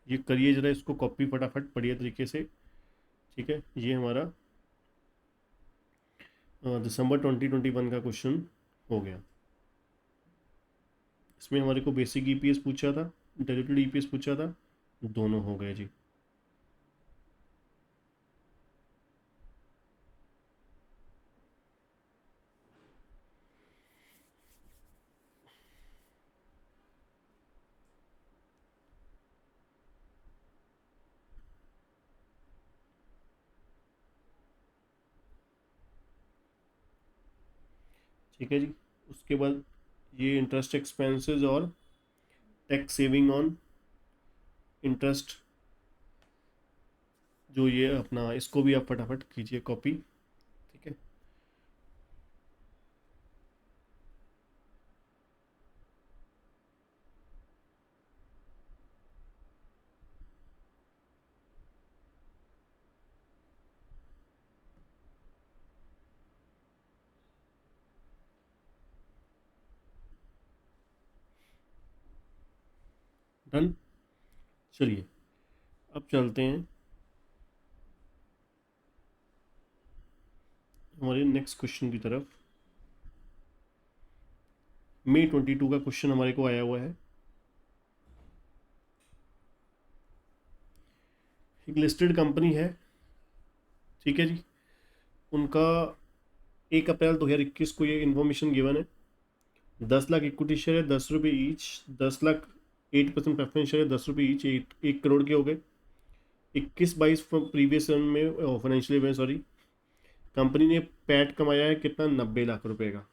ये करिए जरा, इसको कॉपी फटाफट बढ़िया तरीके से। ठीक है, ये हमारा दिसंबर 2021 का क्वेश्चन हो गया। इसमें हमारे को बेसिक ईपीएस पूछा था, डायल्यूटेड ईपीएस पूछा था, दोनों हो गए जी। ठीक है जी, उसके बाद ये इंटरेस्ट एक्सपेंसेस और टैक्स सेविंग ऑन इंटरेस्ट, जो ये अपना, इसको भी आप फटाफट कीजिए कॉपी। ठीक है, डन। चलिए अब चलते हैं हमारे नेक्स्ट क्वेश्चन की तरफ। मई 22 का क्वेश्चन हमारे को आया हुआ है। एक लिस्टेड कंपनी है, ठीक है जी, उनका 1 अप्रैल 2021 को ये इन्फॉर्मेशन गिवन है, 10 लाख इक्विटी शेयर है, 10 रुपये ईच, 10 लाख 8% प्रेफरेंस शेयर है, 10 रुपये ईच, 1 करोड़ के हो गए। 21-22 प्रीवियस में फाइनेंशियल ईयर, सॉरी, कंपनी ने पैट कमाया है कितना, 90 लाख रुपए का।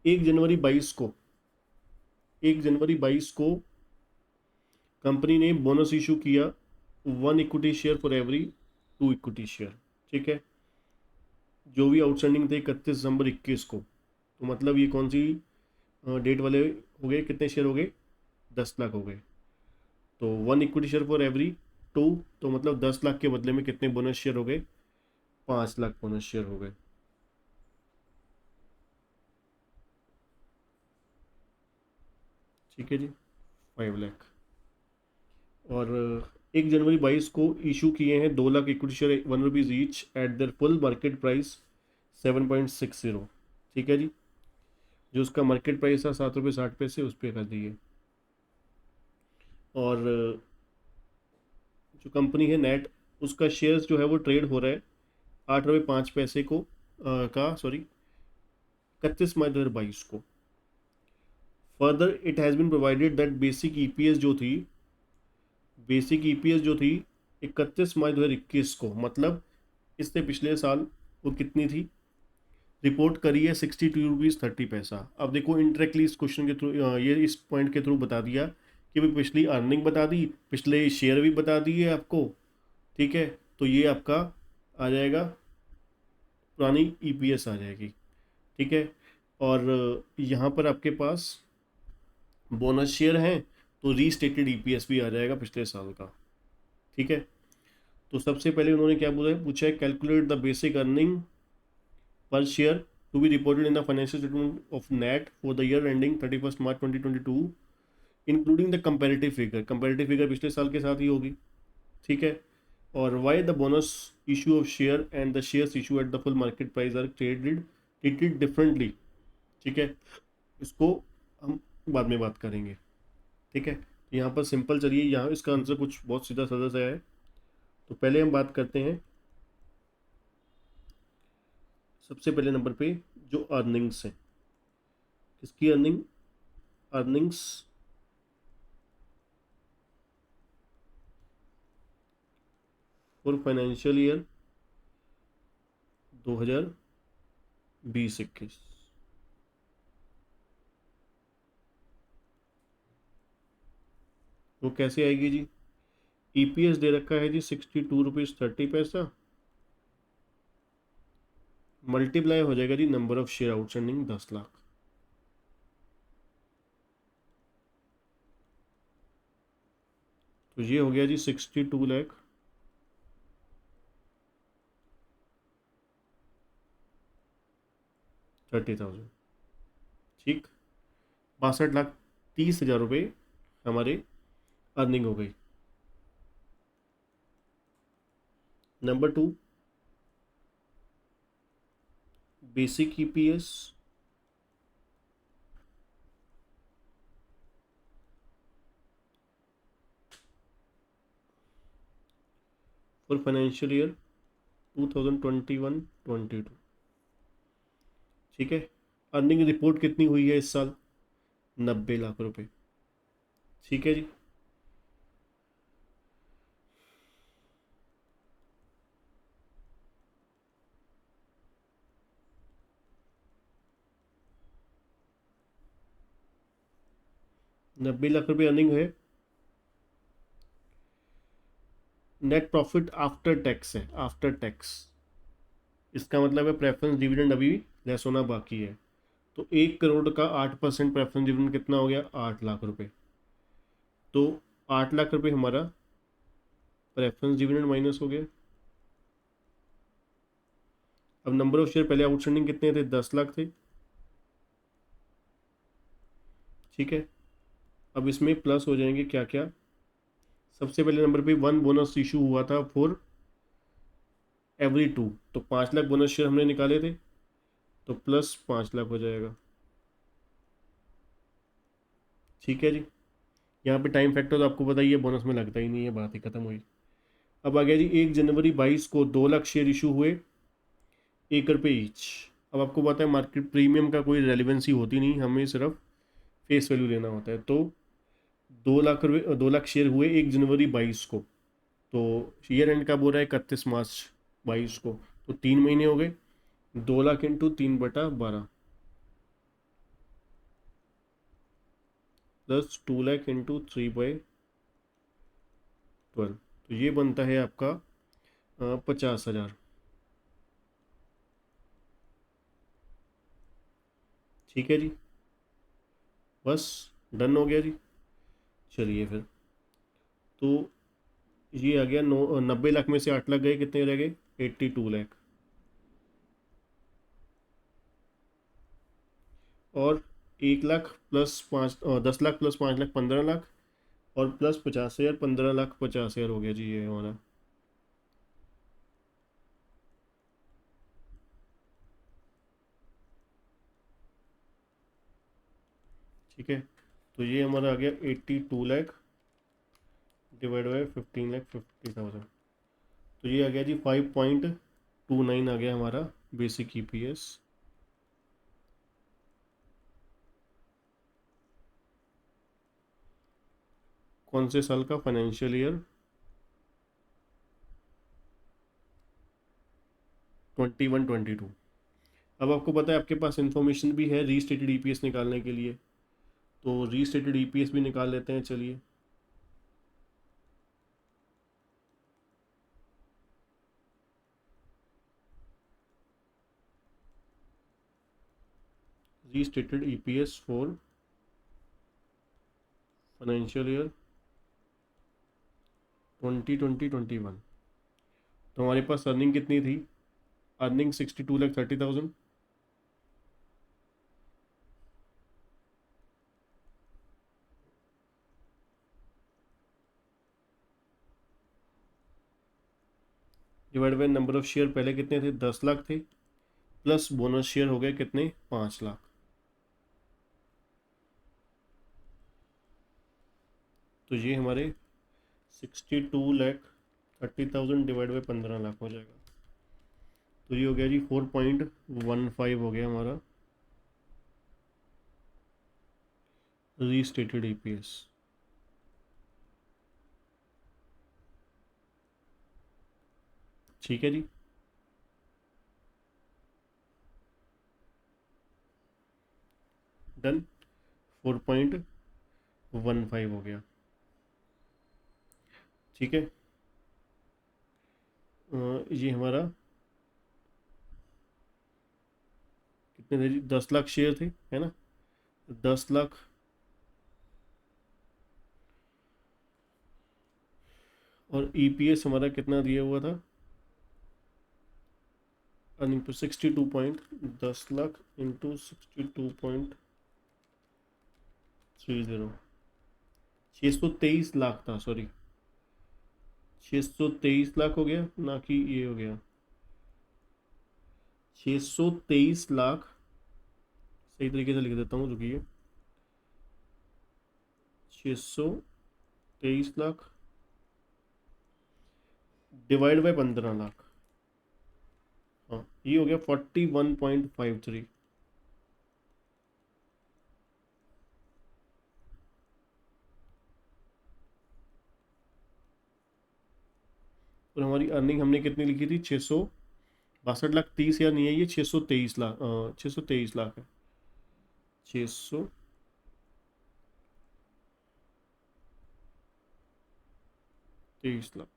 1 जनवरी 22 को, 1 जनवरी 22 को कंपनी ने बोनस इशू किया 1 equity share for every 2 equity share. ठीक है, जो भी आउटस्टैंडिंग थे 31 दिसंबर 2021 को, तो मतलब ये कौन सी डेट वाले हो गए, कितने शेयर हो गए, 10 लाख हो गए। तो 1 इक्विटी शेयर फॉर एवरी 2, तो मतलब 10 लाख के बदले में कितने बोनस शेयर हो गए, 5 लाख बोनस शेयर हो गए। ठीक है जी, 5 लाख। और 1 जनवरी 2022 को इशू किए हैं 2 lakh equity share, ₹1 each eight there full market price 7.60। ठीक है जी, जो उसका मार्केट प्राइस था ₹7.60, उस पर कर दिए। और जो कंपनी है नेट, उसका शेयर्स जो है वो ट्रेड हो रहा है ₹8.05 को का सॉरी 31 मई 2022 को। Further it has been provided that basic EPS जो थी 31 मई 2021 को, मतलब इससे पिछले साल वो कितनी थी, रिपोर्ट करी है ₹62.30। अब देखो इंटरेक्टली इस क्वेश्चन के थ्रू, ये इस पॉइंट के थ्रू बता दिया कि भाई पिछली अर्निंग बता दी, पिछले शेयर भी बता दिए आपको। ठीक है, तो ये आपका आ जाएगा, पुरानी ईपीएस आ जाएगी। ठीक है, और यहाँ पर आपके पास बोनस शेयर हैं, तो रीस्टेटेड ईपीएस भी आ जाएगा पिछले साल का। ठीक है, तो सबसे पहले उन्होंने क्या पूछा है, calculate the basic earning per share to be reported in the financial statement of NAT for the year ending 31st March 2022 including the comparative figure। comparative figure पिछले साल के साथ ही होगी। ठीक है, और why the bonus issue of share and the shares issue at the full market price are treated differently। ठीक है, इसको हम बाद में बात करेंगे। ठीक है, यहाँ पर सिंपल चलिए, यहाँ इसका आंसर कुछ बहुत सीधा साधा सा है। तो पहले हम बात करते हैं सबसे पहले नंबर पे जो अर्निंग्स है, किसकी अर्निंग्स फॉर फाइनेंशियल ईयर 2020-21। वो कैसे आएगी जी, ईपीएस दे रखा है जी ₹62.30, मल्टीप्लाई हो जाएगा जी number of share outstanding 10 lakh. तो ये हो गया जी 62,30,000। ठीक, 62,30,000 रुपये हमारे अर्निंग हो गई। Number 2, basic EPS for financial year 2021-22। ठीक है, अर्निंग रिपोर्ट कितनी हुई है इस साल, 90 लाख रुपए। ठीक है जी, ₹90 लाख अर्निंग है। नेट प्रॉफिट आफ्टर टैक्स है, आफ्टर टैक्स। इसका मतलब है प्रेफरेंस डिविडेंड अभी लेस होना बाकी है। तो 1 करोड़ का 8% प्रेफरेंस डिविडेंड कितना हो गया, 8 लाख रुपए। तो 8 लाख रुपए हमारा प्रेफरेंस डिविडेंड माइनस हो गया। अब नंबर ऑफ शेयर पहले आउटस्टैंडिंग कितने थे, 10 लाख थे। ठीक है, अब इसमें प्लस हो जाएंगे क्या क्या, सबसे पहले नंबर पे 1 बोनस इशू हुआ था फॉर एवरी 2, तो 5 लाख बोनस शेयर हमने निकाले थे, तो प्लस 5 लाख हो जाएगा। ठीक है जी, यहाँ पे टाइम फैक्टर तो आपको पता ही है, बोनस में लगता ही नहीं है, बात ही खत्म हुई। अब आ गया जी 1 जनवरी 2022 को 2 लाख शेयर इशू हुए, ₹1 ईच। अब आपको पता है मार्केट प्रीमियम का कोई रेलिवेंसी होती नहीं, हमें सिर्फ फेस वैल्यू लेना होता है। तो 2 लाख रुपये 2 लाख शेयर हुए 1 जनवरी 2022 को, तो ईयर एंड कब हो रहा है, 31 मार्च 2022 को, तो 3 महीने हो गए। 2 lakh into 3/12 plus 2 lakh into 3/12, तो ये बनता है आपका 50,000। ठीक है जी, बस डन हो गया जी। चलिए फिर, तो ये आ गया 90 लाख में से 8 लाख गए, कितने रह गए? 82 लाख। और 1 लाख प्लस 10 लाख प्लस 5 लाख 15 लाख, और प्लस 50,000, 15 लाख 50,000 हो गया जी ये हमारा। ठीक है, तो ये हमारा आ गया 82 लाख डिवाइड बाई 15,50,000। तो ये आ गया जी 5.29 आ गया हमारा बेसिक ईपीएस। कौन से साल का? Financial year 21-22। अब आपको पता है आपके पास इंफॉर्मेशन भी है रीस्टेटेड ईपीएस निकालने के लिए, तो रीस्टेटेड ईपीएस भी निकाल लेते हैं, चलिए। Restated EPS for financial year 2020-21। तो हमारे पास अर्निंग कितनी थी? Earning 62,30,000 divide by number of share, पहले कितने थे? 10 लाख थे, प्लस बोनस शेयर हो गए कितने? 5 लाख। तो ये हमारे 62,30,000 डिवाइड बाई 15 लाख हो जाएगा। तो ये हो गया जी 4.15 हो गया हमारा रीस्टेटेड ईपीएस। ठीक है जी, डन। 4.15 हो गया। ठीक है, ये हमारा कितने थे जी? 10 लाख शेयर थे, है ना? 10 लाख, और ईपीएस हमारा कितना दिया हुआ था earning per? 62 point, 10 lakh into 62.30, 623 lakh था, सॉरी। 623 लाख हो गया, ना कि ये हो गया 623 लाख। सही तरीके से लिख देता हूँ, रुकिए। 623 लाख डिवाइड बाई 15 लाख। हाँ, ये हो गया 41.53। और हमारी अर्निंग हमने कितनी लिखी थी? 662,30,000 नहीं है ये, 623 लाख, 623 लाख है। 623 लाख।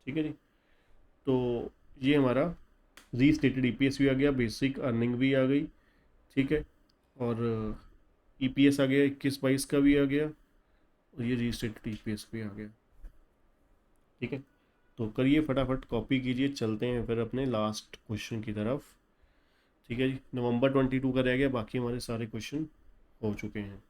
ठीक है जी, तो ये हमारा रीस्टेटेड ईपीएस भी आ गया, बेसिक अर्निंग भी आ गई। ठीक है, और ईपीएस आ गया 21-22 का भी आ गया, और ये रीस्टेटेड ईपीएस भी आ गया। ठीक है, तो करिए फटाफट कॉपी कीजिए, चलते हैं फिर अपने लास्ट क्वेश्चन की तरफ। ठीक है जी, नवंबर 22 का रह गया, बाकी हमारे सारे क्वेश्चन हो चुके हैं।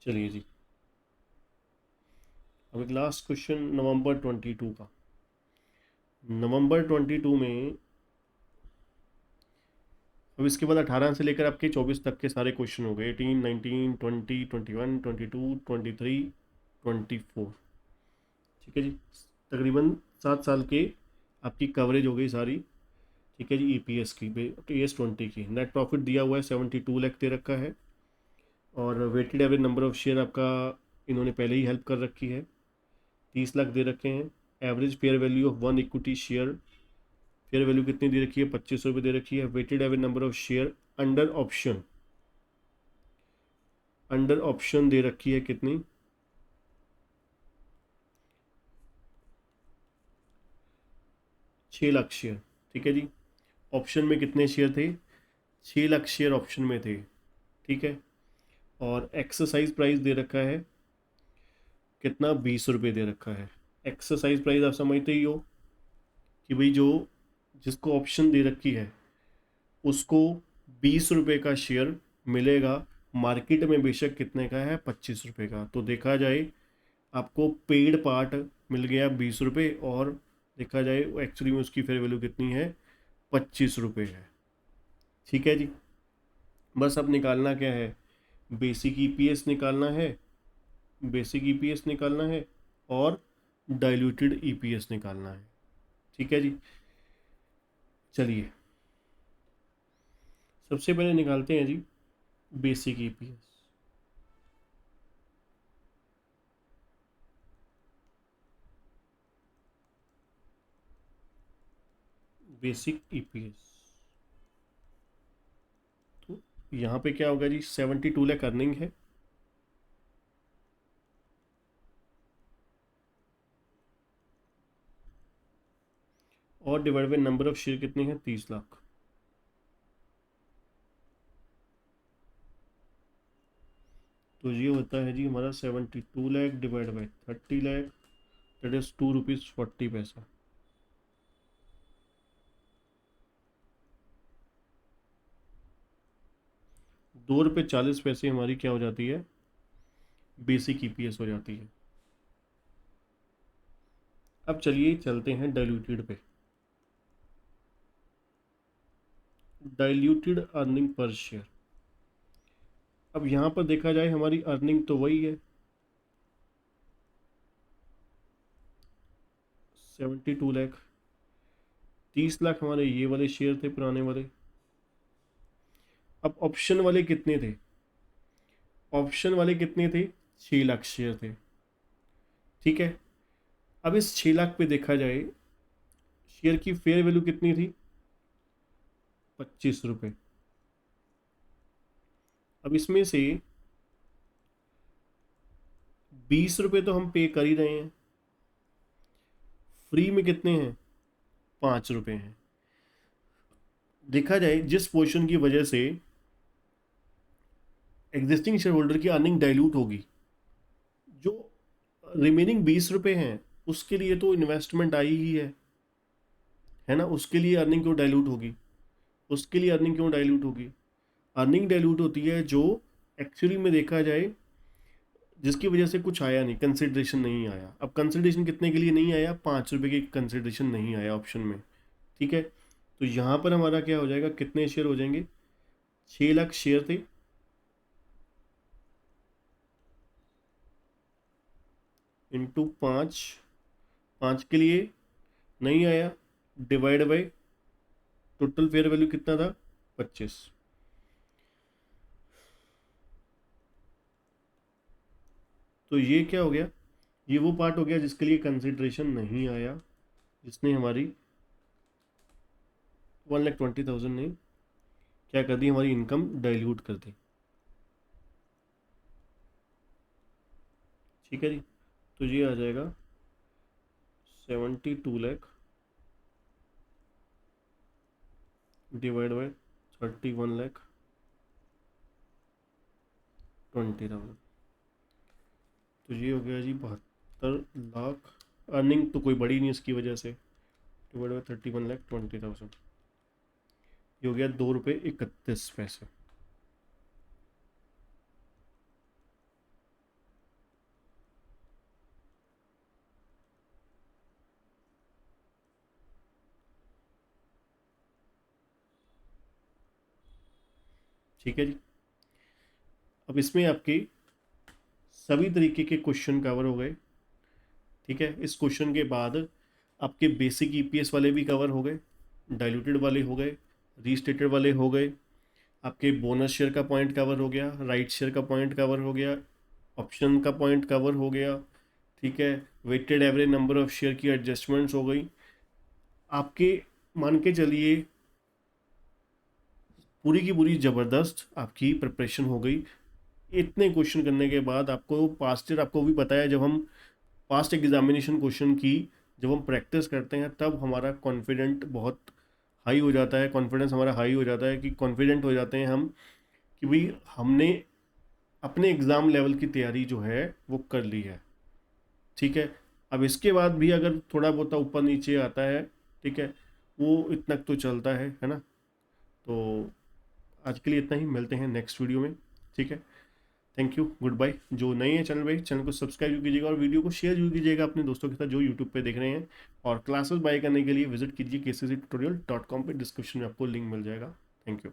चलिए जी, अब एक लास्ट क्वेश्चन नवंबर 22 का। नवंबर 22 में, अब इसके बाद 18 से लेकर आपके 24 तक के सारे क्वेश्चन हो गए, 18, 19, 20, 21, 22, 23, 24। ठीक है जी, तकरीबन 7 साल के आपकी कवरेज हो गई सारी। ठीक है जी, ईपीएस की, ES20 की नेट प्रॉफिट दिया हुआ है 72 लाख दे रखा है। और weighted average number of share आपका इन्होंने पहले ही हेल्प कर रखी है, 30 लाख दे रखे हैं। Average fair value of one equity share, fair value कितनी दे रखी है, 25 रुपये दे रखी है। Weighted average number of share under option, under option दे रखी है कितनी, 6 लाख शेयर। ठीक है जी, ऑप्शन में कितने शेयर थे, 6 लाख शेयर ऑप्शन में थे। ठीक है, और एक्सरसाइज प्राइस दे रखा है कितना, 20 रुपये दे रखा है। एक्सरसाइज प्राइस आप समझते ही हो कि भाई जो जिसको ऑप्शन दे रखी है उसको 20 रुपये का शेयर मिलेगा, मार्केट में बेशक कितने का है, 25 रुपये का। तो देखा जाए आपको पेड पार्ट मिल गया 20 रुपये, और देखा जाए एक्चुअली में उसकी फेयर वैल्यू कितनी है, 25 रुपये है। ठीक है जी, बस अब निकालना क्या है, बेसिक ईपीएस निकालना है, बेसिक ईपीएस निकालना है और डाइल्यूटेड ईपीएस निकालना है। ठीक है जी, चलिए सबसे पहले निकालते हैं जी बेसिक ईपीएस। बेसिक ईपीएस, तो यहाँ पे क्या होगा जी, 72 लाख अर्निंग है, और divide by number of share कितनी है, 30 लाख। तो ये होता है जी हमारा 72 lakh divide by 30 lakh, that is ₹2.40। 2 रुपये 40 पैसे हमारी क्या हो जाती है, बेसिक ईपीएस हो जाती है। अब चलिए चलते हैं डाइल्यूटेड पे। डाइल्यूटेड अर्निंग पर शेयर, अब यहाँ पर देखा जाए हमारी अर्निंग तो वही है, 72 लाख, 30 लाख हमारे ये वाले शेयर थे पुराने वाले। अब ऑप्शन वाले कितने थे, ऑप्शन वाले कितने थे, 6 लाख शेयर थे। ठीक है, अब इस 6 लाख पे देखा जाए शेयर की फेयर वैल्यू कितनी थी, 25 रुपये। अब इसमें से 20 रुपये तो हम पे कर ही रहे हैं, फ्री में कितने हैं, 5 रुपये हैं। देखा जाए जिस पोजीशन की वजह से एग्जिस्टिंग शेयर होल्डर की अर्निंग डाइल्यूट होगी, जो रिमेनिंग 20 रुपये हैं उसके लिए तो इन्वेस्टमेंट आई ही है ना, उसके लिए अर्निंग क्यों डाइल्यूट होगी, उसके लिए अर्निंग क्यों डाइल्यूट होगी। अर्निंग डाइल्यूट होती है जो एक्चुअली में देखा जाए जिसकी वजह से कुछ आया नहीं, कंसिडरेशन नहीं आया। अब कंसिडरेशन कितने के लिए नहीं आया, 5 रुपये की कंसिडरेशन नहीं आया ऑप्शन में। ठीक है, तो यहाँ पर हमारा क्या हो जाएगा, कितने शेयर हो जाएंगे, 6 लाख शेयर थे, इंटू 5, 5 के लिए नहीं आया, divide by total fair value कितना था, 25। तो ये क्या हो गया, ये वो पार्ट हो गया जिसके लिए कंसिडरेशन नहीं आया, जिसने हमारी 1,20,000 ने क्या कर दी, हमारी इनकम डाइल्यूट कर दी। ठीक है जी, तो ये आ जाएगा 72 लाख डिवाइड बाई 31,20,000। तो ये हो गया जी 72 लाख। अर्निंग तो कोई बड़ी नहीं इसकी वजह से, डिवाइड बाई 31,20,000, ये हो गया ₹2.31। ठीक है जी। अब इसमें आपके सभी तरीके के क्वेश्चन कवर हो गए। ठीक है, इस क्वेश्चन के बाद आपके बेसिक ईपीएस वाले भी कवर हो गए, डाइल्यूटेड वाले हो गए, रीस्टेटेड वाले हो गए, आपके बोनस शेयर का पॉइंट कवर हो गया, राइट शेयर का पॉइंट कवर हो गया, ऑप्शन का पॉइंट कवर हो गया। ठीक है, weighted average number of share की एडजस्टमेंट्स हो गई। आपके मान के चलिए पूरी की पूरी ज़बरदस्त आपकी प्रिपरेशन हो गई। इतने क्वेश्चन करने के बाद आपको पास्ट ईयर, आपको भी पता है, जब हम पास्ट एग्जामिनेशन क्वेश्चन की जब हम प्रैक्टिस करते हैं तब हमारा कॉन्फिडेंट बहुत हाई हो जाता है, कॉन्फिडेंस हमारा हाई हो जाता है, कि कॉन्फिडेंट हो जाते हैं हम कि भाई हमने अपने एग्ज़ाम लेवल की तैयारी जो है वो कर ली है। ठीक है, अब इसके बाद भी अगर थोड़ा बहुत ऊपर नीचे आता है, ठीक है, वो इतना तो चलता है ना। तो आज के लिए इतना ही, मिलते हैं नेक्स्ट वीडियो में। ठीक है, थैंक यू, गुड बाय। जो नए हैं चैनल पे, चैनल को सब्सक्राइब कीजिएगा और वीडियो को शेयर जरूर कीजिएगा अपने दोस्तों के साथ जो यूट्यूब पे देख रहे हैं। और क्लासेस बाय करने के लिए विजिट कीजिए kcctutorial.com पे, डिस्क्रिप्शन में आपको लिंक मिल जाएगा। Thank you.